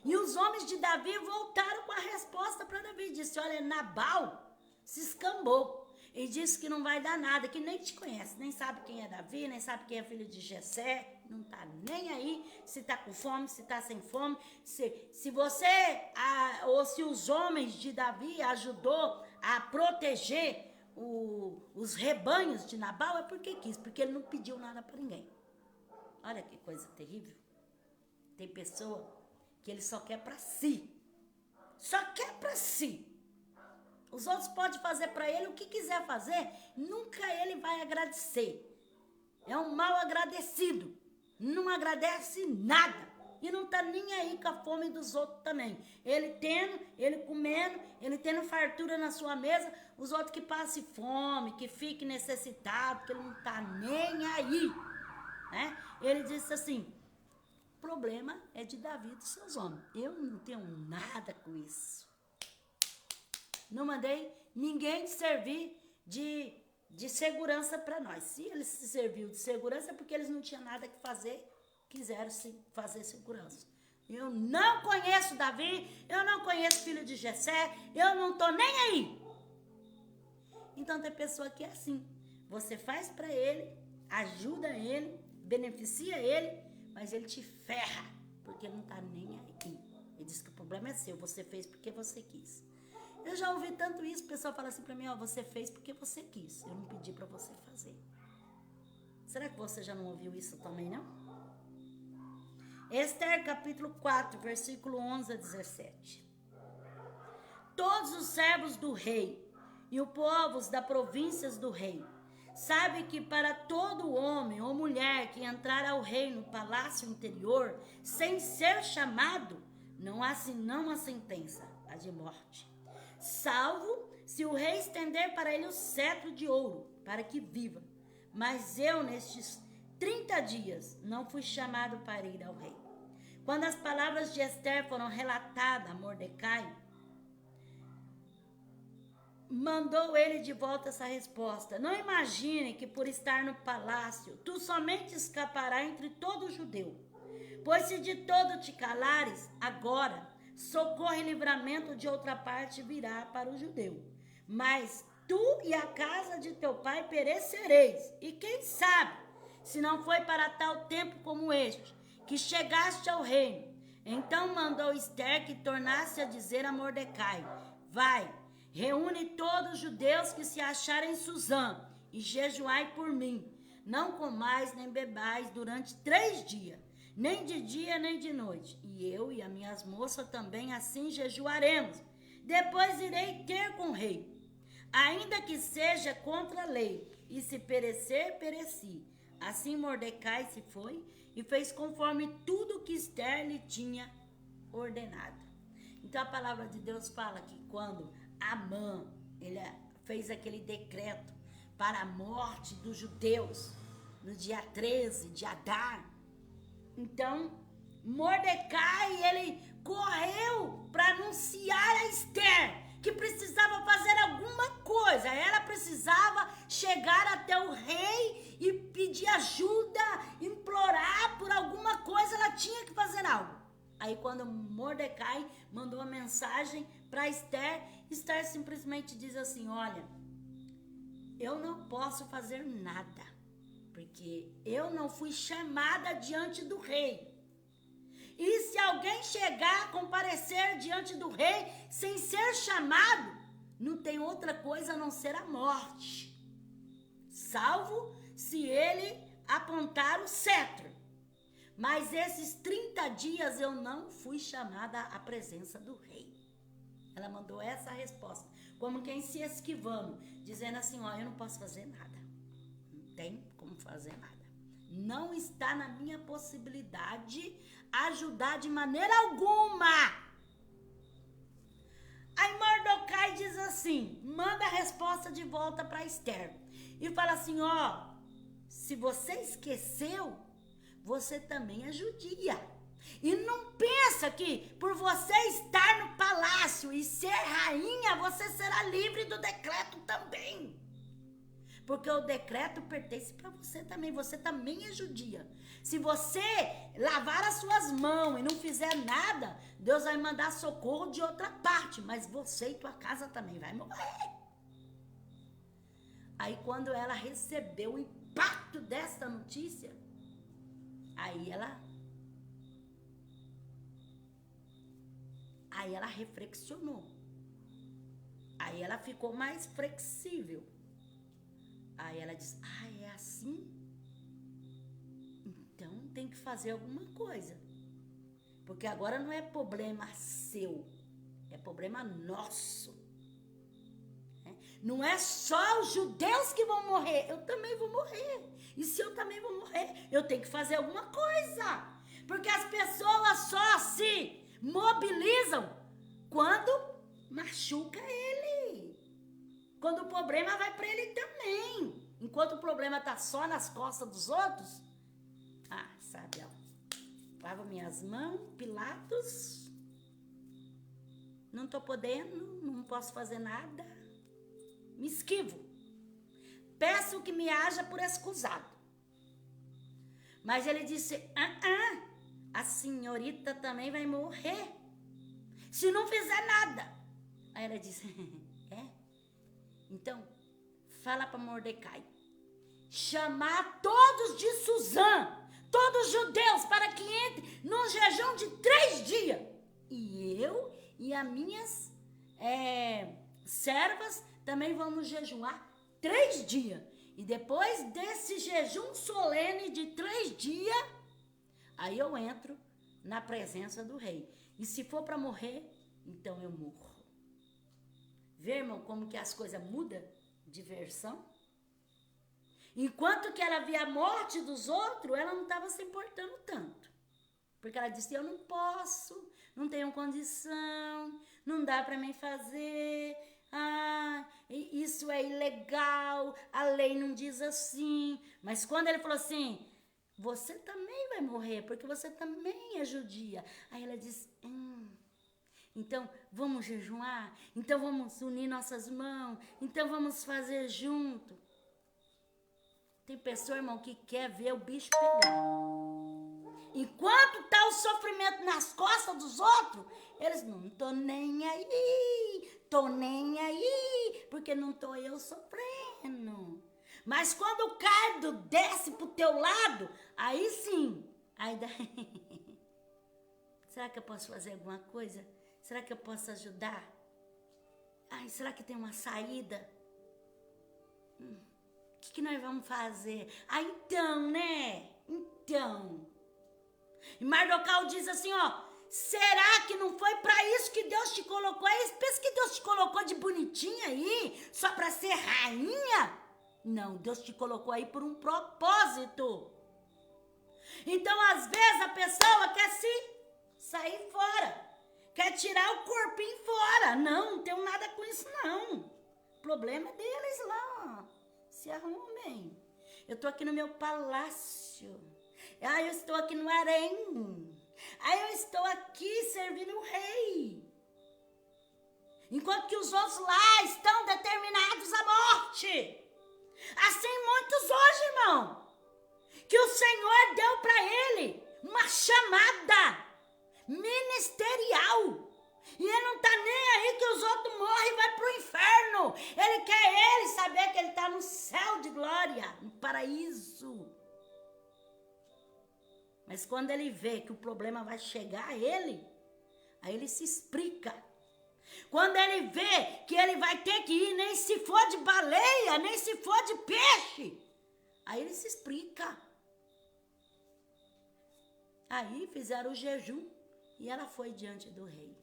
E os homens de Davi voltaram com a resposta para Davi. Disse: olha, Nabal se escambou e disse que não vai dar nada, que nem te conhece, nem sabe quem é Davi, nem sabe quem é filho de Jessé, não tá nem aí se tá com fome, se tá sem fome, se você ou se os homens de Davi ajudou a proteger os rebanhos de Nabal, é porque quis, porque ele não pediu nada para ninguém. Olha que coisa terrível. Tem pessoa que ele só quer para si. Só quer para si. Os outros podem fazer para ele o que quiser fazer, nunca ele vai agradecer. É um mal agradecido. Não agradece nada. E não tá nem aí com a fome dos outros também. Ele tendo, ele comendo, ele tendo fartura na sua mesa, os outros que passem fome, que fiquem necessitados, que ele não tá nem aí. Né? Ele disse assim: o problema é de Davi e dos seus homens. Eu não tenho nada com isso. Não mandei ninguém servir de segurança para nós. Se eles se serviu de segurança é porque eles não tinham nada que fazer, quiseram fazer segurança. Eu não conheço Davi, eu não conheço filho de Jessé, eu não tô nem aí. Então tem pessoa que é assim. Você faz para ele, ajuda ele, beneficia ele, mas ele te ferra, porque não tá nem aí. Ele diz que o problema é seu, você fez porque você quis. Eu já ouvi tanto isso, o pessoal fala assim pra mim: ó, você fez porque você quis, eu não pedi pra você fazer. Será que você já não ouviu isso também, não? Esther capítulo 4, versículo 11 a 17. Todos os servos do rei e os povos das províncias do rei sabe que para todo homem ou mulher que entrar ao rei no palácio interior, sem ser chamado, não há senão a sentença, a de morte. Salvo se o rei estender para ele o cetro de ouro, para que viva. Mas eu, nestes 30 dias, não fui chamado para ir ao rei. Quando as palavras de Esther foram relatadas a Mordecai, mandou ele de volta essa resposta: não imagine que por estar no palácio, tu somente escapará entre todo o judeu. Pois se de todo te calares, agora, socorro e livramento de outra parte virá para o judeu. Mas tu e a casa de teu pai perecereis. E quem sabe, se não foi para tal tempo como este, que chegaste ao reino. Então mandou Esther que tornasse a dizer a Mordecai: vai, reúne todos os judeus que se acharem em Suzã, e jejuai por mim. Não comais nem bebais durante 3 dias, nem de dia nem de noite. E eu e as minhas moças também assim jejuaremos. Depois irei ter com o rei, ainda que seja contra a lei, e se perecer, pereci. Assim Mordecai se foi e fez conforme tudo que Ester lhe tinha ordenado. Então a palavra de Deus fala que quando Amã ele fez aquele decreto para a morte dos judeus no dia 13 de Adar, então Mordecai ele correu para anunciar a Ester que precisava fazer alguma coisa. Ela precisava chegar até o rei e pedir ajuda, implorar por alguma coisa, ela tinha que fazer algo. Aí quando Mordecai mandou a mensagem para Ester, Ester simplesmente diz assim: olha, eu não posso fazer nada, porque eu não fui chamada diante do rei. E se alguém chegar a comparecer diante do rei sem ser chamado, não tem outra coisa a não ser a morte, salvo se ele apontar o cetro. Mas esses 30 dias eu não fui chamada à presença do rei. Ela mandou essa resposta, como quem se esquivando, dizendo assim: ó, eu não posso fazer nada, não tem como fazer nada. Não está na minha possibilidade ajudar de maneira alguma. Aí Mordecai diz assim, manda a resposta de volta para Ester e fala assim: ó, se você esqueceu, você também é judia. E não pensa que por você estar no palácio e ser rainha, você será livre do decreto também. Porque o decreto pertence para você também é judia. Se você lavar as suas mãos e não fizer nada, Deus vai mandar socorro de outra parte, mas você e tua casa também vai morrer. Aí quando ela recebeu o impacto dessa notícia, aí ela reflexionou. Aí ela ficou mais flexível. Aí ela diz: ah, é assim? Então tem que fazer alguma coisa. Porque agora não é problema seu, é problema nosso. Não é só os judeus que vão morrer, eu também vou morrer. E se eu também vou morrer, eu tenho que fazer alguma coisa. Porque as pessoas só se mobilizam quando machuca ele. Quando o problema vai para ele também. Enquanto o problema tá só nas costas dos outros, sabe, ó, lavo minhas mãos, Pilatos, não tô podendo, não posso fazer nada, me esquivo, peço que me haja por excusado. Mas ele disse: a senhorita também vai morrer se não fizer nada. Aí ela disse: então, fala para Mordecai chamar todos de Suzã, todos os judeus, para que entre num jejum de 3 dias. E eu e as minhas servas também vamos jejuar 3 dias. E depois desse jejum solene de 3 dias, aí eu entro na presença do rei. E se for para morrer, então eu morro. Vê, irmão, como que as coisas mudam de versão? Enquanto que ela via a morte dos outros, ela não estava se importando tanto. Porque ela disse: eu não posso, não tenho condição, não dá para mim fazer, isso é ilegal, a lei não diz assim. Mas quando ele falou assim: você também vai morrer, porque você também é judia. Aí ela disse: então vamos jejuar, então vamos unir nossas mãos, então vamos fazer junto. Tem pessoa, irmão, que quer ver o bicho pegar. Enquanto tá o sofrimento nas costas dos outros, eles não tô nem aí, porque não tô eu sofrendo. Mas quando o cardo desce pro teu lado, aí sim, aí daí, será que eu posso fazer alguma coisa? Será que eu posso ajudar? Ai, será que tem uma saída? O que nós vamos fazer? Ah, então, né? Então. E Mardocal diz assim, ó, será que não foi para isso que Deus te colocou aí? Pensa que Deus te colocou de bonitinha aí, só para ser rainha? Não, Deus te colocou aí por um propósito. Então, às vezes, a pessoa quer se sair fora, quer tirar o corpinho fora. Não tenho nada com isso, não. O problema é deles lá, se arrumem. Eu tô aqui no meu palácio. Eu estou aqui no harém. Eu estou aqui servindo o rei. Enquanto que os outros lá estão determinados à morte. Assim muitos hoje, irmão, que o Senhor deu para ele uma chamada ministerial. E ele não tá nem aí que os outros morrem e vai pro inferno. Ele quer ele saber que ele tá no céu de glória, no paraíso. Mas quando ele vê que o problema vai chegar a ele, aí ele se explica. Quando ele vê que ele vai ter que ir, nem se for de baleia, nem se for de peixe, aí ele se explica. Aí fizeram o jejum e ela foi diante do rei.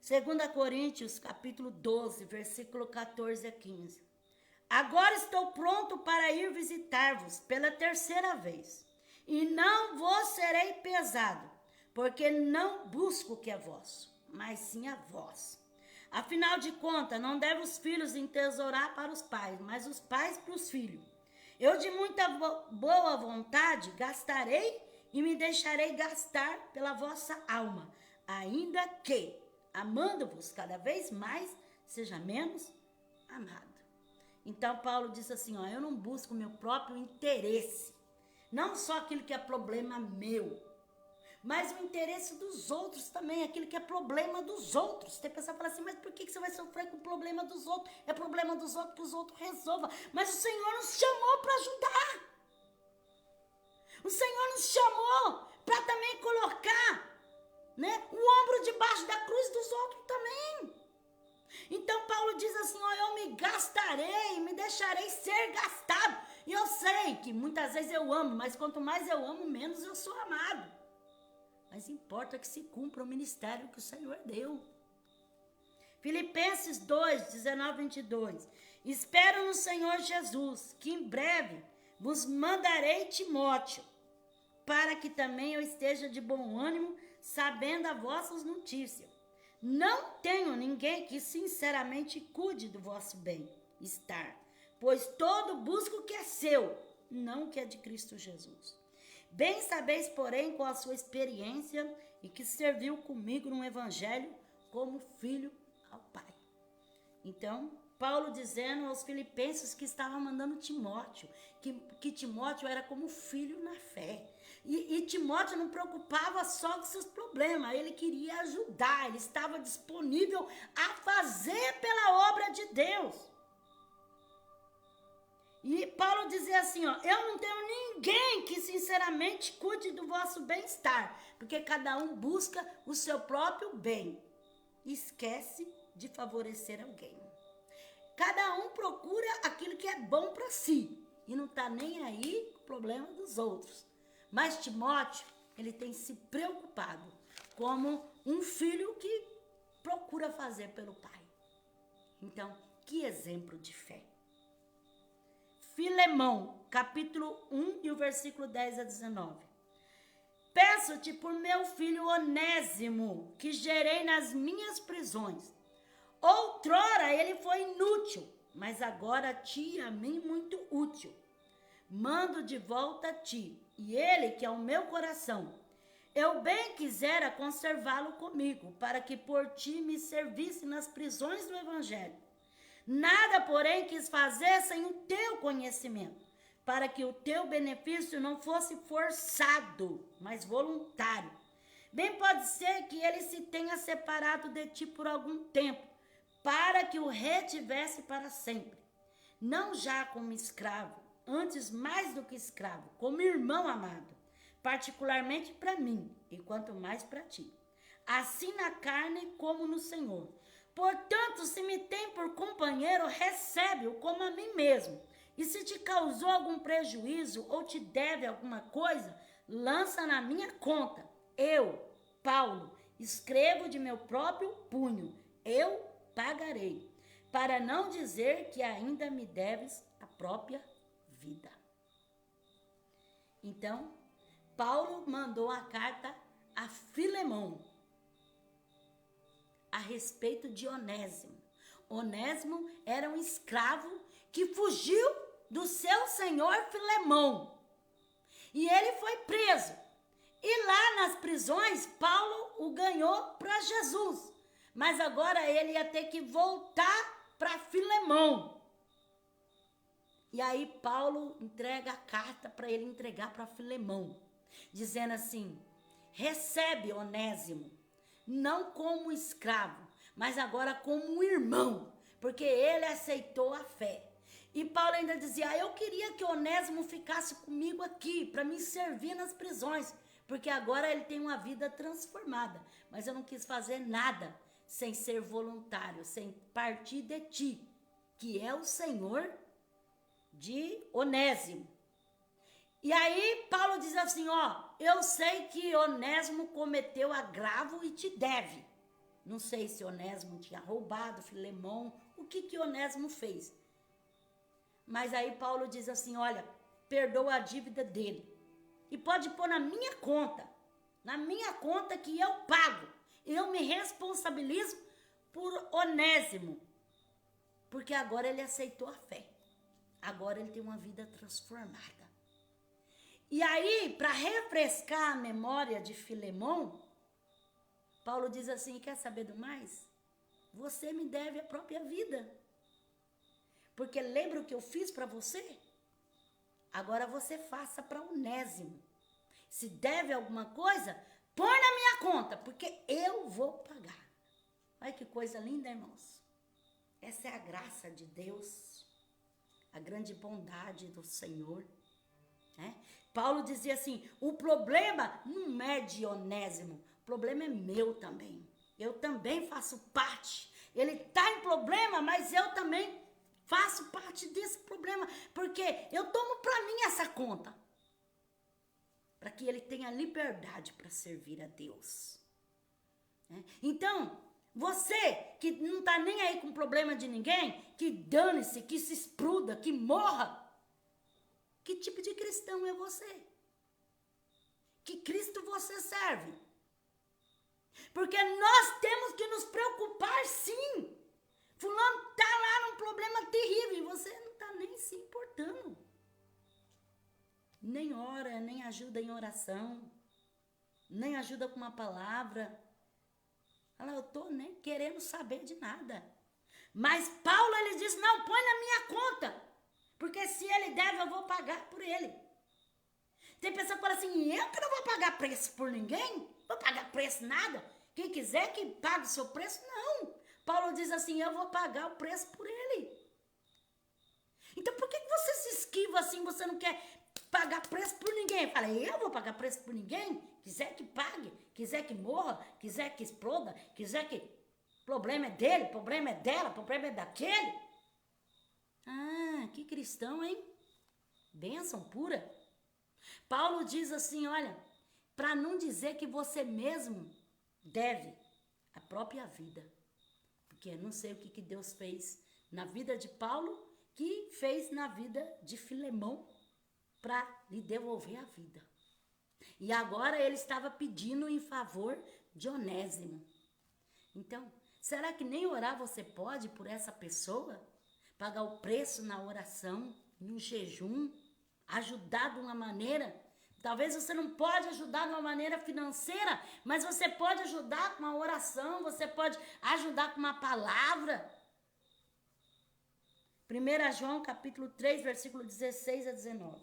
2 Coríntios, capítulo 12, versículo 14 a 15. Agora estou pronto para ir visitar-vos pela terceira vez, e não vos serei pesado, porque não busco o que é vosso, mas sim a vós. Afinal de contas, não devem os filhos entesourar para os pais, mas os pais para os filhos. Eu de muita boa vontade gastarei e me deixarei gastar pela vossa alma, ainda que, amando-vos cada vez mais, seja menos amado. Então Paulo disse assim, ó, eu não busco o meu próprio interesse, não só aquilo que é problema meu, mas o interesse dos outros também, aquilo que é problema dos outros. Tem pessoa que fala assim, mas por que você vai sofrer com o problema dos outros? É problema dos outros que os outros resolvam. Mas o Senhor nos chamou para ajudar. O Senhor nos chamou para também colocar, né, o ombro debaixo da cruz dos outros também. Então Paulo diz assim, ó, eu me gastarei, me deixarei ser gastado. E eu sei que muitas vezes eu amo, mas quanto mais eu amo, menos eu sou amado. Mas importa que se cumpra o ministério que o Senhor deu. Filipenses 2, 19, 22. Espero no Senhor Jesus, que em breve vos mandarei Timóteo, para que também eu esteja de bom ânimo, sabendo as vossas notícias. Não tenho ninguém que sinceramente cuide do vosso bem-estar, pois todo busca o que é seu, não o que é de Cristo Jesus. Bem sabeis, porém, com a sua experiência e que serviu comigo no evangelho como filho ao Pai. Então, Paulo dizendo aos filipenses que estava mandando Timóteo, que Timóteo era como filho na fé. E Timóteo não preocupava só com seus problemas, ele queria ajudar, ele estava disponível a fazer pela obra de Deus. E Paulo dizia assim, ó, eu não tenho ninguém que sinceramente cuide do vosso bem-estar, porque cada um busca o seu próprio bem, esquece de favorecer alguém. Cada um procura aquilo que é bom para si, e não está nem aí com o problema dos outros. Mas Timóteo, ele tem se preocupado como um filho que procura fazer pelo pai. Então, que exemplo de fé. Filemão, capítulo 1 e o versículo 10 a 19. Peço-te por meu filho Onésimo, que gerei nas minhas prisões. Outrora ele foi inútil, mas agora a ti e a mim muito útil. Mando de volta a ti, e ele que é o meu coração. Eu bem quisera conservá-lo comigo, para que por ti me servisse nas prisões do evangelho. Nada, porém, quis fazer sem o teu conhecimento, para que o teu benefício não fosse forçado, mas voluntário. Bem pode ser que ele se tenha separado de ti por algum tempo, para que o retivesse para sempre. Não já como escravo, antes mais do que escravo, como irmão amado, particularmente para mim, e quanto mais para ti. Assim na carne como no Senhor. Portanto, se me tem por companheiro, recebe-o como a mim mesmo. E se te causou algum prejuízo ou te deve alguma coisa, lança na minha conta. Eu, Paulo, escrevo de meu próprio punho. Eu pagarei, para não dizer que ainda me deves a própria vida. Então, Paulo mandou a carta a Filemão a respeito de Onésimo. Onésimo era um escravo que fugiu do seu senhor Filemão. E ele foi preso. E lá nas prisões, Paulo o ganhou para Jesus. Mas agora ele ia ter que voltar para Filemão. E aí Paulo entrega a carta para ele entregar para Filemão, dizendo assim: recebe Onésimo, não como escravo, mas agora como irmão, porque ele aceitou a fé. E Paulo ainda dizia: eu queria que Onésimo ficasse comigo aqui, para me servir nas prisões, porque agora ele tem uma vida transformada, mas eu não quis fazer nada sem ser voluntário, sem partir de ti, que é o Senhor de Onésimo. E aí Paulo diz assim: ó, eu sei que Onésimo cometeu agravo e te deve. Não sei se Onésimo tinha roubado Filemão, o que Onésimo fez. Mas aí Paulo diz assim: olha, perdoa a dívida dele. E pode pôr na minha conta que eu pago. Eu me responsabilizo por Onésimo, porque agora ele aceitou a fé. Agora ele tem uma vida transformada. E aí, para refrescar a memória de Filemão, Paulo diz assim: quer saber do mais? Você me deve a própria vida. Porque lembra o que eu fiz para você? Agora você faça para Onésimo. Se deve alguma coisa, põe na minha conta, porque eu vou pagar. Olha que coisa linda, irmãos. Essa é a graça de Deus, a grande bondade do Senhor. Né? Paulo dizia assim: o problema não é de Onésimo, o problema é meu também. Eu também faço parte. Ele está em problema, mas eu também faço parte desse problema, porque eu tomo para mim essa conta, para que ele tenha liberdade para servir a Deus. Né? Então, você que não está nem aí com problema de ninguém, que dane-se, que se expruda, que morra, que tipo de cristão é você? Que Cristo você serve? Porque nós temos que nos preocupar, sim. Fulano está lá num problema terrível e você não está nem se importando. Nem ora, nem ajuda em oração, nem ajuda com uma palavra. Fala: eu estou nem querendo saber de nada. Mas Paulo, ele diz: não, põe na minha conta, porque se ele deve, eu vou pagar por ele. Tem pessoa que fala assim: eu que não vou pagar preço por ninguém, vou pagar preço nada. Quem quiser que pague o seu preço, não. Paulo diz assim: eu vou pagar o preço por ele. Então por que você se esquiva assim, você não quer pagar preço por ninguém? Fala: eu vou pagar preço por ninguém? Quiser que pague, quiser que morra, quiser que exploda, quiser que... problema é dele, problema é dela, problema é daquele. Ah, que cristão, hein? Bênção pura. Paulo diz assim: olha, para não dizer que você mesmo deve a própria vida. Porque eu não sei o que Deus fez na vida de Paulo, que fez na vida de Filemão para lhe devolver a vida. E agora ele estava pedindo em favor de Onésimo. Então, será que nem orar você pode por essa pessoa? Pagar o preço na oração, no jejum, ajudar de uma maneira... Talvez você não pode ajudar de uma maneira financeira, mas você pode ajudar com uma oração, você pode ajudar com uma palavra. 1 João capítulo 3, versículo 16 a 19.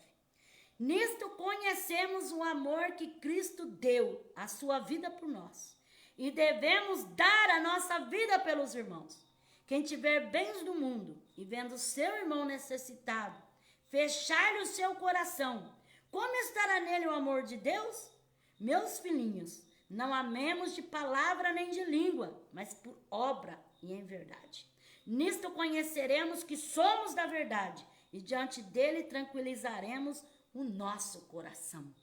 Nisto conhecemos o amor que Cristo deu, a sua vida por nós. E devemos dar a nossa vida pelos irmãos. Quem tiver bens do mundo e vendo seu irmão necessitado, fechar-lhe o seu coração, como estará nele o amor de Deus? Meus filhinhos, não amemos de palavra nem de língua, mas por obra e em verdade. Nisto conheceremos que somos da verdade, e diante dele tranquilizaremos o nosso coração.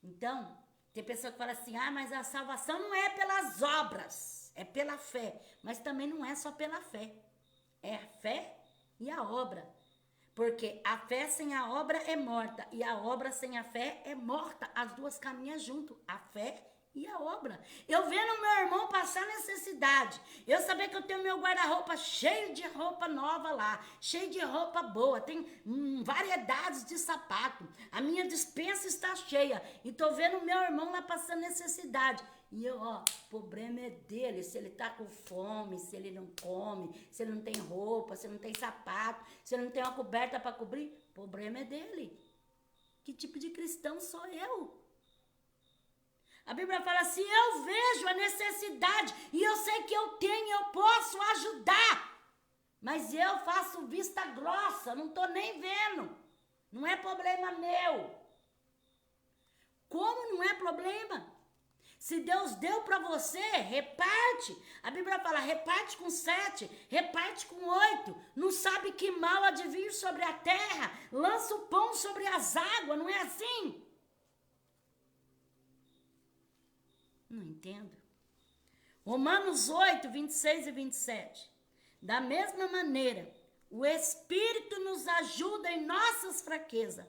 Então, tem pessoa que fala assim, mas a salvação não é pelas obras, é pela fé. Mas também não é só pela fé, é a fé e a obra. Porque a fé sem a obra é morta, e a obra sem a fé é morta. As duas caminham junto, a fé e a obra. Eu vendo meu irmão passar necessidade, eu saber que eu tenho meu guarda-roupa cheio de roupa nova lá, cheio de roupa boa, tem variedades de sapato, a minha despensa está cheia, e tô vendo meu irmão lá passando necessidade. E eu, o problema é dele, se ele tá com fome, se ele não come, se ele não tem roupa, se ele não tem sapato, se ele não tem uma coberta para cobrir, o problema é dele. Que tipo de cristão sou eu? A Bíblia fala assim, eu vejo a necessidade e eu sei que eu tenho, eu posso ajudar. Mas eu faço vista grossa, não estou nem vendo. Não é problema meu. Como não é problema? Se Deus deu para você, reparte. A Bíblia fala, reparte com 7, reparte com 8. Não sabe que mal há de vir sobre a terra. Lança o pão sobre as águas, não é assim? Não entendo. Romanos 8, 26 e 27. Da mesma maneira, o Espírito nos ajuda em nossas fraquezas.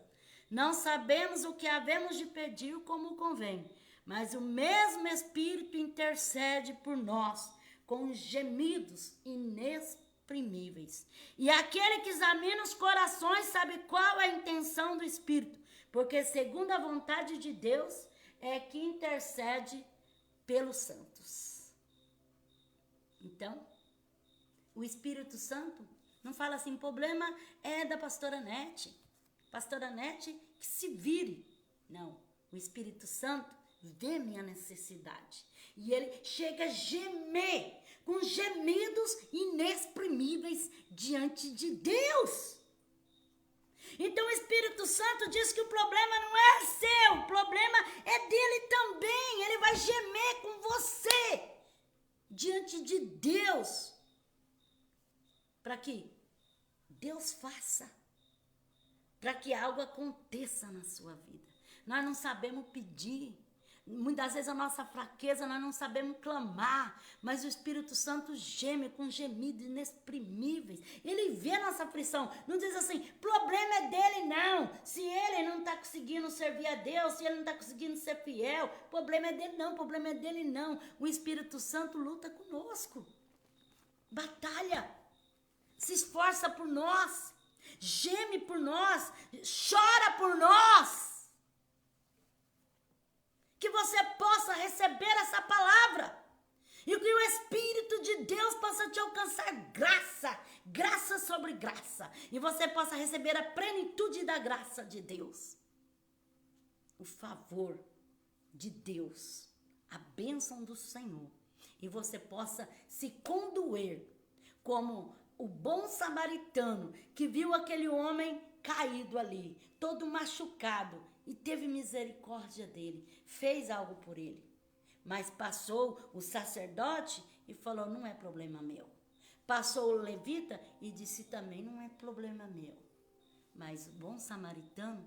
Não sabemos o que havemos de pedir como convém, mas o mesmo Espírito intercede por nós com gemidos inexprimíveis. E aquele que examina os corações sabe qual é a intenção do Espírito, porque segundo a vontade de Deus é que intercede pelos santos. Então, o Espírito Santo não fala assim, problema é da pastora Nete. Pastora Nete que se vire. Não, o Espírito Santo vê minha necessidade. E ele chega a gemer com gemidos inexprimíveis diante de Deus. Então o Espírito Santo diz que o problema não é seu, o problema é dele também. Ele vai gemer com você diante de Deus. Para que Deus faça, para que algo aconteça na sua vida. Nós não sabemos pedir. Muitas vezes a nossa fraqueza, nós não sabemos clamar, mas o Espírito Santo geme com gemidos inexprimíveis. Ele vê a nossa aflição, não diz assim, problema é dele não, se ele não está conseguindo servir a Deus, se ele não está conseguindo ser fiel, problema é dele não, problema é dele não. O Espírito Santo luta conosco, batalha, se esforça por nós, geme por nós, chora por nós. Que você possa receber essa palavra. E que o Espírito de Deus possa te alcançar graça. Graça sobre graça. E você possa receber a plenitude da graça de Deus. O favor de Deus. A bênção do Senhor. E você possa se condoer como o bom samaritano que viu aquele homem caído ali, todo machucado, e teve misericórdia dele, fez algo por ele. Mas passou o sacerdote e falou, não é problema meu. Passou o levita e disse também, não é problema meu. Mas o bom samaritano,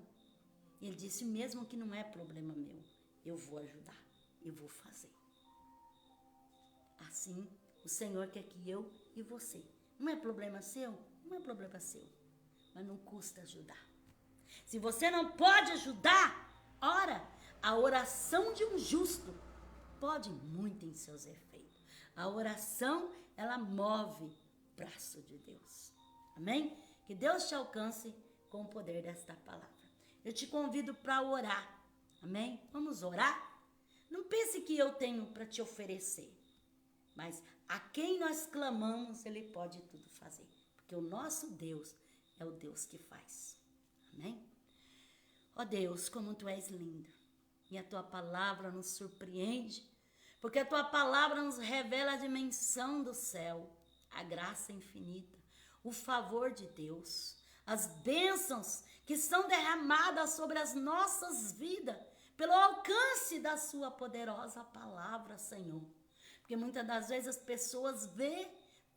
ele disse, mesmo que não é problema meu, eu vou ajudar, eu vou fazer. Assim, o Senhor quer que eu e você. Não é problema seu? Não é problema seu. Mas não custa ajudar. Se você não pode ajudar, ora, a oração de um justo pode muito em seus efeitos. A oração, ela move o braço de Deus. Amém? Que Deus te alcance com o poder desta palavra. Eu te convido para orar. Amém? Vamos orar? Não pense que eu tenho para te oferecer. Mas a quem nós clamamos, ele pode tudo fazer. Porque o nosso Deus é o Deus que faz. Amém? Ó Deus, como Tu és lindo, e a Tua palavra nos surpreende, porque a Tua palavra nos revela a dimensão do céu, a graça infinita, o favor de Deus, as bênçãos que são derramadas sobre as nossas vidas, pelo alcance da Sua poderosa palavra, Senhor. Porque muitas das vezes as pessoas vê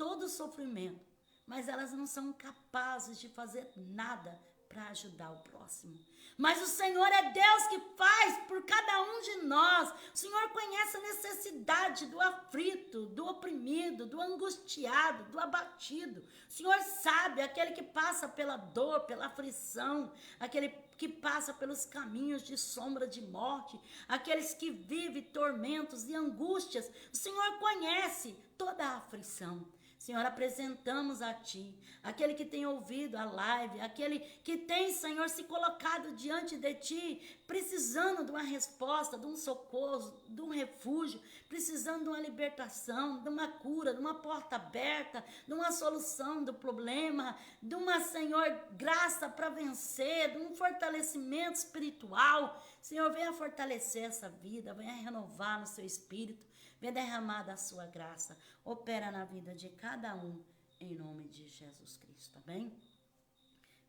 todo sofrimento, mas elas não são capazes de fazer nada para ajudar o próximo. Mas o Senhor é Deus que faz por cada um de nós. O Senhor conhece a necessidade do aflito, do oprimido, do angustiado, do abatido. O Senhor sabe, aquele que passa pela dor, pela aflição, aquele que passa pelos caminhos de sombra de morte, aqueles que vivem tormentos e angústias. O Senhor conhece toda a aflição. Senhor, apresentamos a Ti, aquele que tem ouvido a live, aquele que tem, Senhor, se colocado diante de Ti, precisando de uma resposta, de um socorro, de um refúgio, precisando de uma libertação, de uma cura, de uma porta aberta, de uma solução do problema, de uma, Senhor, graça para vencer, de um fortalecimento espiritual. Senhor, venha fortalecer essa vida, venha renovar no seu espírito, venha derramar da sua graça, opera na vida de cada um, em nome de Jesus Cristo, tá bem?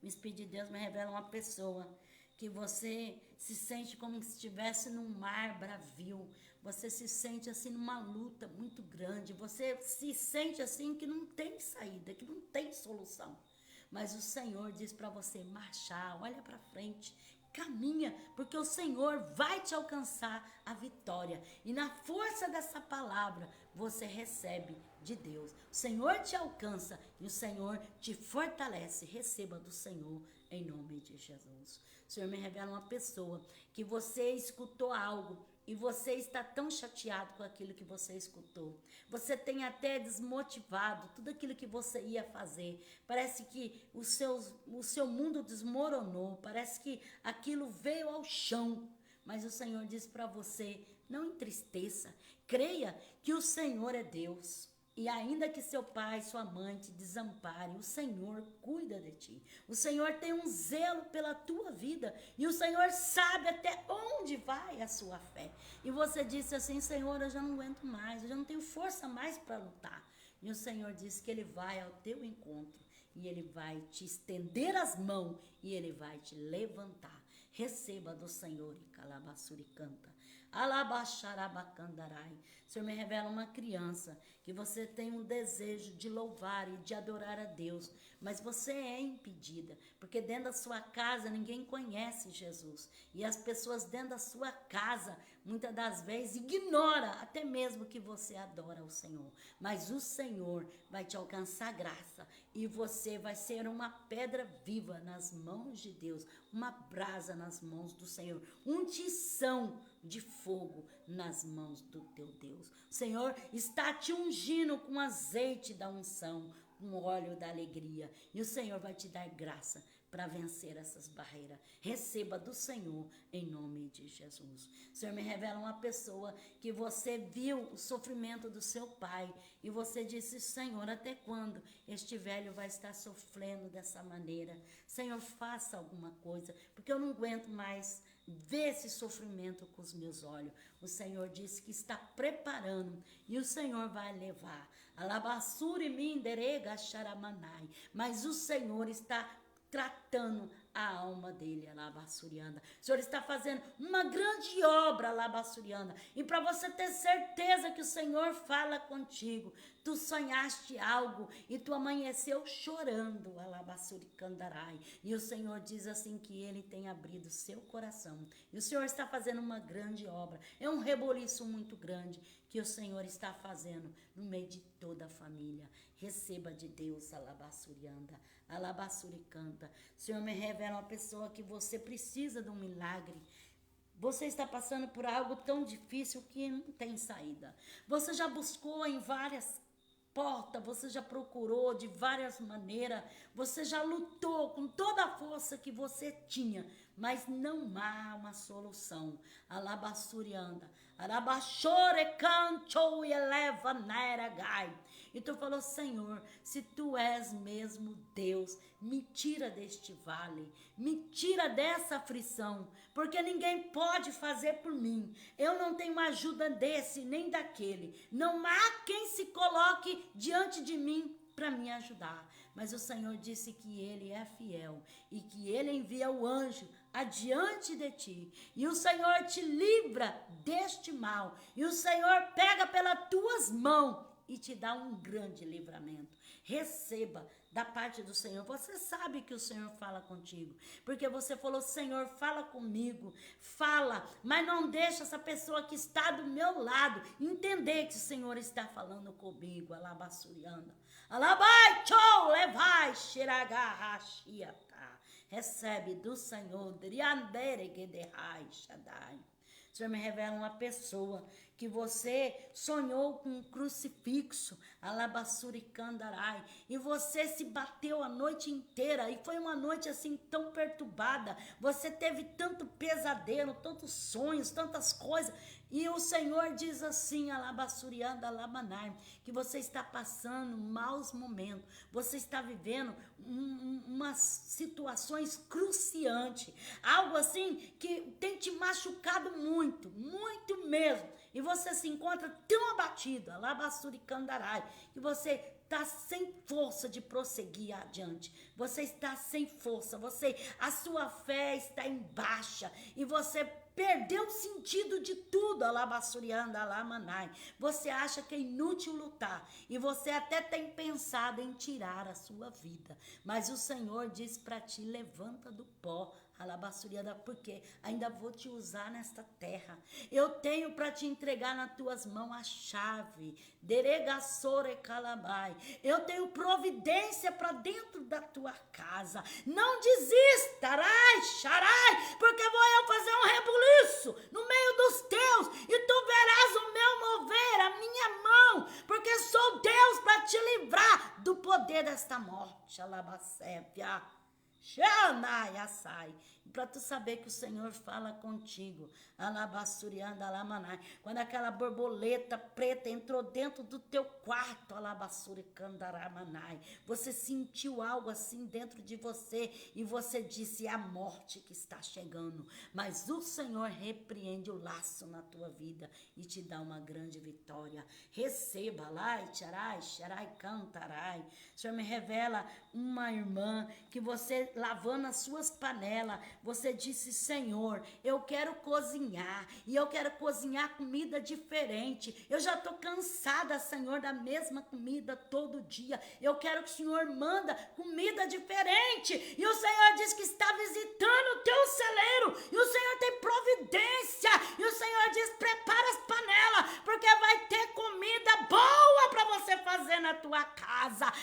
O Espírito de Deus me revela uma pessoa que você se sente como se estivesse num mar bravio, você se sente assim numa luta muito grande, você se sente assim que não tem saída, que não tem solução. Mas o Senhor diz para você marchar, olha para frente, caminha, porque o Senhor vai te alcançar a vitória. E na força dessa palavra, você recebe de Deus. O Senhor te alcança e o Senhor te fortalece. Receba do Senhor em nome de Jesus. O Senhor me revela uma pessoa que você escutou algo e você está tão chateado com aquilo que você escutou. Você tem até desmotivado tudo aquilo que você ia fazer. Parece que o seu mundo desmoronou. Parece que aquilo veio ao chão. Mas o Senhor diz para você, não entristeça. Creia que o Senhor é Deus. E ainda que seu pai, sua mãe te desamparem, o Senhor cuida de ti. O Senhor tem um zelo pela tua vida. E o Senhor sabe até onde vai a sua fé. E você disse assim, Senhor, eu já não aguento mais, eu já não tenho força mais para lutar. E o Senhor disse que Ele vai ao teu encontro. E Ele vai te estender as mãos e Ele vai te levantar. Receba do Senhor e calabaçuri canta. Alabaxarabacandarai. O Senhor me revela uma criança que você tem um desejo de louvar e de adorar a Deus, mas você é impedida, porque dentro da sua casa ninguém conhece Jesus, e as pessoas dentro da sua casa, muitas das vezes, ignoram até mesmo que você adora o Senhor, mas o Senhor vai te alcançar graça, e você vai ser uma pedra viva nas mãos de Deus, uma brasa nas mãos do Senhor, um tição de fogo nas mãos do teu Deus. O Senhor está te ungindo com azeite da unção, com óleo da alegria. E o Senhor vai te dar graça para vencer essas barreiras. Receba do Senhor em nome de Jesus. O Senhor me revela uma pessoa que você viu o sofrimento do seu pai e você disse, Senhor, até quando este velho vai estar sofrendo dessa maneira? Senhor, faça alguma coisa, porque eu não aguento mais ver esse sofrimento com os meus olhos. O Senhor disse que está preparando e o Senhor vai levar. Alabassuri minderega xaramanai. Mas o Senhor está tratando a alma dele, alabassurianda. O Senhor está fazendo uma grande obra, alabassurianda. E para você ter certeza que o Senhor fala contigo, tu sonhaste algo e tu amanheceu chorando, alabassuricandarai. E o Senhor diz assim que ele tem abrido seu coração. E o Senhor está fazendo uma grande obra. É um reboliço muito grande que o Senhor está fazendo no meio de toda a família. Receba de Deus, alabassurianda, alabassuricanta. O Senhor me revela uma pessoa que você precisa de um milagre. Você está passando por algo tão difícil que não tem saída. Você já buscou em várias portas, você já procurou de várias maneiras, você já lutou com toda a força que você tinha, mas não há uma solução. Alabassurianda, alabachore canto e eleva neragai. E tu falou, Senhor, se tu és mesmo Deus, me tira deste vale, me tira dessa aflição, porque ninguém pode fazer por mim. Eu não tenho ajuda desse nem daquele. Não há quem se coloque diante de mim para me ajudar. Mas o Senhor disse que Ele é fiel e que Ele envia o anjo adiante de ti. E o Senhor te livra deste mal. E o Senhor pega pelas tuas mãos e te dar um grande livramento. Receba da parte do Senhor. Você sabe que o Senhor fala contigo, porque você falou: Senhor, fala comigo, fala, mas não deixa essa pessoa que está do meu lado entender que o Senhor está falando comigo. Alabassurianda, alabai, tchou, levai, xiragarra, xiata. Recebe do Senhor, driandere gedehai, shadai. O Senhor me revela uma pessoa que você sonhou com um crucifixo, alabassuricandarai, e você se bateu a noite inteira, e foi uma noite assim tão perturbada, você teve tanto pesadelo, tantos sonhos, tantas coisas, e o Senhor diz assim, alabassurianda, alamanai, que você está passando maus momentos, você está vivendo umas situações cruciantes, algo assim que tem te machucado muito, muito mesmo, e você se encontra tão abatido, alabassuricandarai, que você está sem força de prosseguir adiante, você está sem força, a sua fé está em baixa, e você perdeu o sentido de tudo, alabassurianda, alamanai. Você acha que é inútil lutar, e você até tem pensado em tirar a sua vida, mas o Senhor diz para ti: levanta do pó, alabassurianda, porque ainda vou te usar nesta terra. Eu tenho para te entregar nas tuas mãos a chave, deregassore calabai. Eu tenho providência para dentro da tua casa. Não desista, arai, xarai, porque vou eu fazer um rebuliço no meio dos teus, e tu verás o meu mover, a minha mão, porque sou Deus para te livrar do poder desta morte, alabacépia. Para tu saber que o Senhor fala contigo, alabassurianda, alamanai. Quando aquela borboleta preta entrou dentro do teu quarto, alabassuricandamanai, você sentiu algo assim dentro de você, e você disse: é a morte que está chegando, mas o Senhor repreende o laço na tua vida e te dá uma grande vitória. Receba, lai, tcharai, xarai, cantarai. O Senhor me revela uma irmã que você, lavando as suas panelas, você disse: Senhor, eu quero cozinhar, e eu quero cozinhar comida diferente. Eu já estou cansada, Senhor, da mesma comida todo dia. Eu quero que o Senhor manda comida diferente. E o Senhor diz que está visitando o teu celeiro, e o Senhor tem providência, e o Senhor diz: prepara as panelas, porque vai ter comida boa para você fazer na tua casa.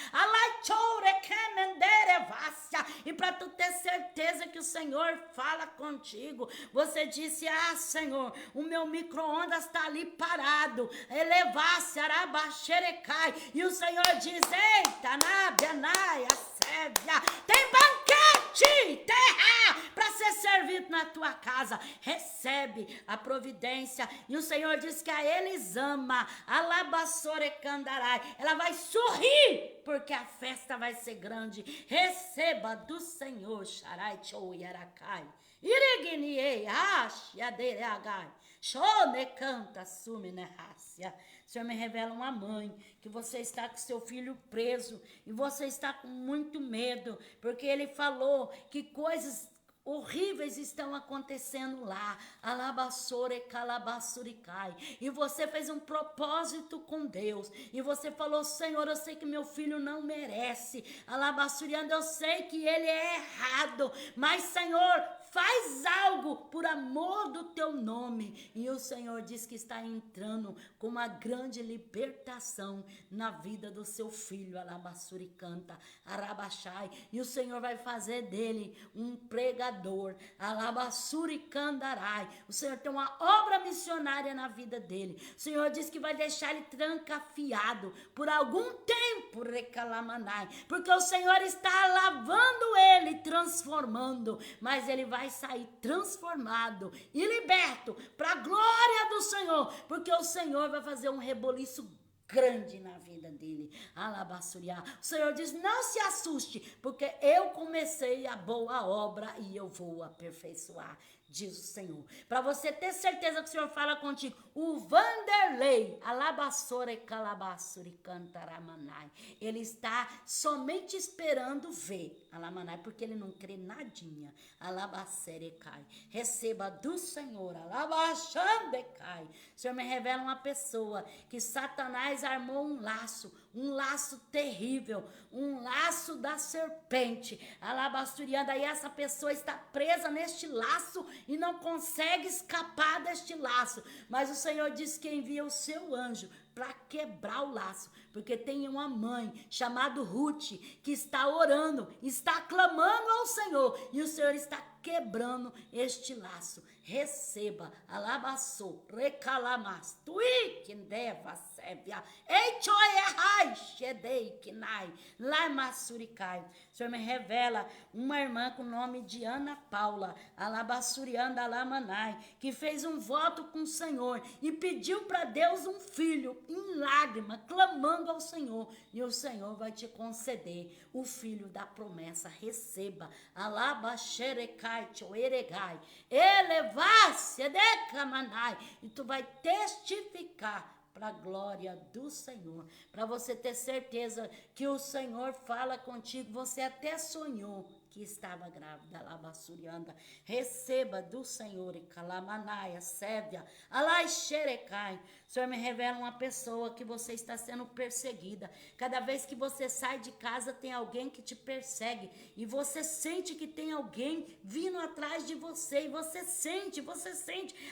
E para tu ter certeza que o Senhor fala contigo, você disse: ah, Senhor, o meu micro-ondas está ali parado, elevasse, arabaxerecai, e o Senhor diz: eita, nabianai, assévia, tem banquete, terra, para ser servido na tua casa. Recebe a providência, e o Senhor diz que a eles ama, alabassorecandarai, ela vai sorrir, porque a festa vai ser grande. Receba do Senhor, xarai, chou, yaracai, irigniei, ache, adereagai, chone, canta, sume, nerrácia. O Senhor me revela uma mãe, que você está com seu filho preso, e você está com muito medo, porque ele falou que coisas horríveis estão acontecendo lá, alabassore calabassuricai, e você fez um propósito com Deus, e você falou: Senhor, eu sei que meu filho não merece, alabassuriando, eu sei que ele é errado, mas Senhor, faz algo por amor do teu nome. E o Senhor diz que está entrando com uma grande libertação na vida do seu filho, alabassuricanta, arabachai, e o Senhor vai fazer dele um pregador, alabassuricandarai. O Senhor tem uma obra missionária na vida dele. O Senhor diz que vai deixar ele trancafiado por algum tempo, recalamanai, porque o Senhor está lavando ele, transformando, mas ele vai sair transformado e liberto para a glória do Senhor, porque o Senhor vai fazer um reboliço grande na vida dele, alabassuriá. O Senhor diz: não se assuste, porque eu comecei a boa obra e eu vou aperfeiçoar. diz o Senhor. Para você ter certeza que o Senhor fala contigo, o Vanderlei, alabassore calabassuri cantaramanai, ele está somente esperando ver, alamanai, porque ele não crê nadinha, alabasserecai, receba do Senhor, alabachandecai. O Senhor me revela uma pessoa que Satanás armou um laço terrível, um laço da serpente, alabassurianda, e essa pessoa está presa neste laço e não consegue escapar deste laço, mas o Senhor diz que envia o seu anjo para quebrar o laço, porque tem uma mãe chamada Ruth que está orando, está clamando ao Senhor, e o Senhor está quebrando este laço. Receba, alabaçou, recalamas, tui que deva sévia, eichoerrai, shedei kinai, laimassuricai. O Senhor me revela uma irmã com o nome de Ana Paula, alabassurianda alamanai, que fez um voto com o Senhor e pediu para Deus um filho em lágrima, clamando ao Senhor, e o Senhor vai te conceder o filho da promessa. Receba, alabaxerecai, choeregai, elevar-se, decamanai, e tu vai testificar para a glória do Senhor, para você ter certeza que o Senhor fala contigo. Você até sonhou que estava grávida, alabassurianda. Receba do Senhor, e calamanaia, sévia, alaixerecai. O Senhor me revela uma pessoa que você está sendo perseguida. Cada vez que você sai de casa, tem alguém que te persegue, e você sente que tem alguém vindo atrás de você, e você sente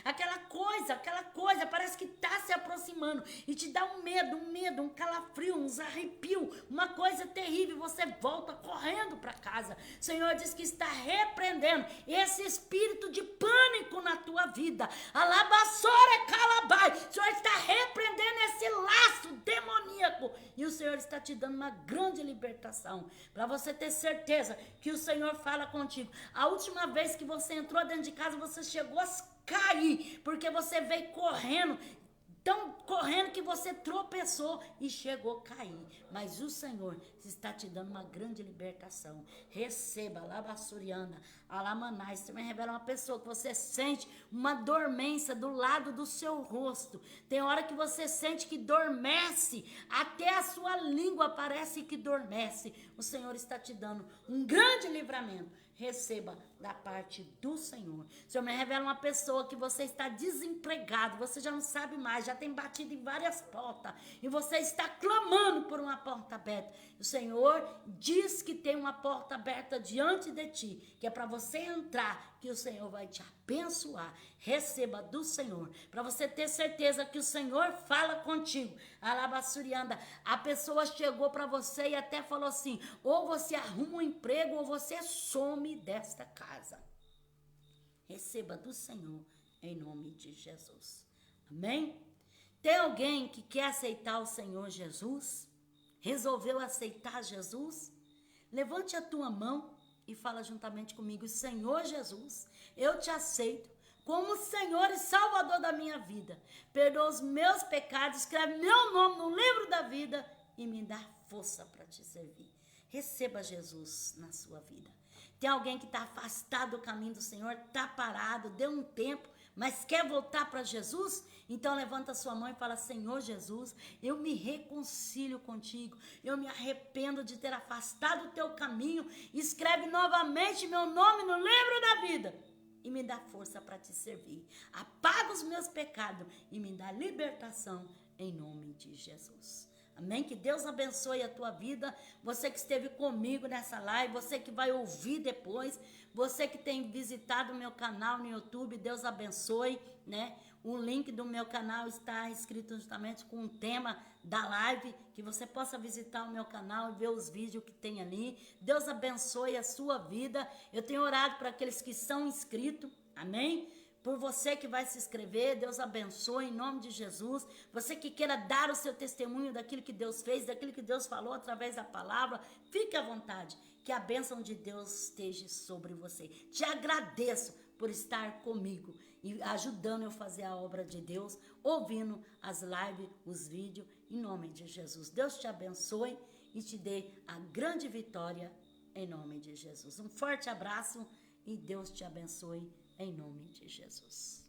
aquela coisa, parece que está se aproximando, e te dá um medo, um calafrio, uns arrepio, uma coisa terrível, e você volta correndo para casa. O Senhor diz que está repreendendo esse espírito de pânico na tua vida. Alabassora calabai. O Senhor está repreendendo esse laço demoníaco, e o Senhor está te dando uma grande libertação, para você ter certeza que o Senhor fala contigo. A última vez que você entrou dentro de casa, você chegou a cair, porque você veio correndo, tão correndo que você tropeçou e chegou a cair. Mas o Senhor está te dando uma grande libertação. Receba, alabassuriana, alamanai. Você me revela uma pessoa que você sente uma dormência do lado do seu rosto. Tem hora que você sente que dormece, até a sua língua parece que dormece. O Senhor está te dando um grande livramento. Receba da parte do Senhor. O Senhor me revela uma pessoa que você está desempregado, você já não sabe mais, já tem batido em várias portas, e você está clamando por uma porta aberta. O Senhor diz que tem uma porta aberta diante de ti, que é para você entrar, que o Senhor vai te abençoar. Receba do Senhor, para você ter certeza que o Senhor fala contigo. Alabassurianda, a pessoa chegou para você e até falou assim: ou você arruma um emprego ou você some desta casa. Receba do Senhor em nome de Jesus. Amém? Tem alguém que quer aceitar o Senhor Jesus? Resolveu aceitar Jesus? Levante a tua mão e fala juntamente comigo: Senhor Jesus, eu te aceito como Senhor e Salvador da minha vida. Perdoa os meus pecados, escreve meu nome no livro da vida e me dá força para te servir. Receba Jesus na sua vida. Tem alguém que está afastado do caminho do Senhor, está parado, deu um tempo, mas quer voltar para Jesus? Então levanta a sua mão e fala: Senhor Jesus, eu me reconcilio contigo, eu me arrependo de ter afastado o teu caminho, escreve novamente meu nome no livro da vida e me dá força para te servir. Apaga os meus pecados e me dá libertação em nome de Jesus. Amém? Que Deus abençoe a tua vida. Você que esteve comigo nessa live, você que vai ouvir depois, você que tem visitado o meu canal no YouTube, Deus abençoe, né? O link do meu canal está escrito justamente com o tema da live, que você possa visitar o meu canal e ver os vídeos que tem ali. Deus abençoe a sua vida. Eu tenho orado para aqueles que são inscritos, amém? Por você que vai se inscrever, Deus abençoe em nome de Jesus. Você que queira dar o seu testemunho daquilo que Deus fez, daquilo que Deus falou através da palavra, fique à vontade, que a bênção de Deus esteja sobre você. Te agradeço por estar comigo e ajudando eu a fazer a obra de Deus, ouvindo as lives, os vídeos, em nome de Jesus. Deus te abençoe e te dê a grande vitória em nome de Jesus. Um forte abraço e Deus te abençoe em nome de Jesus.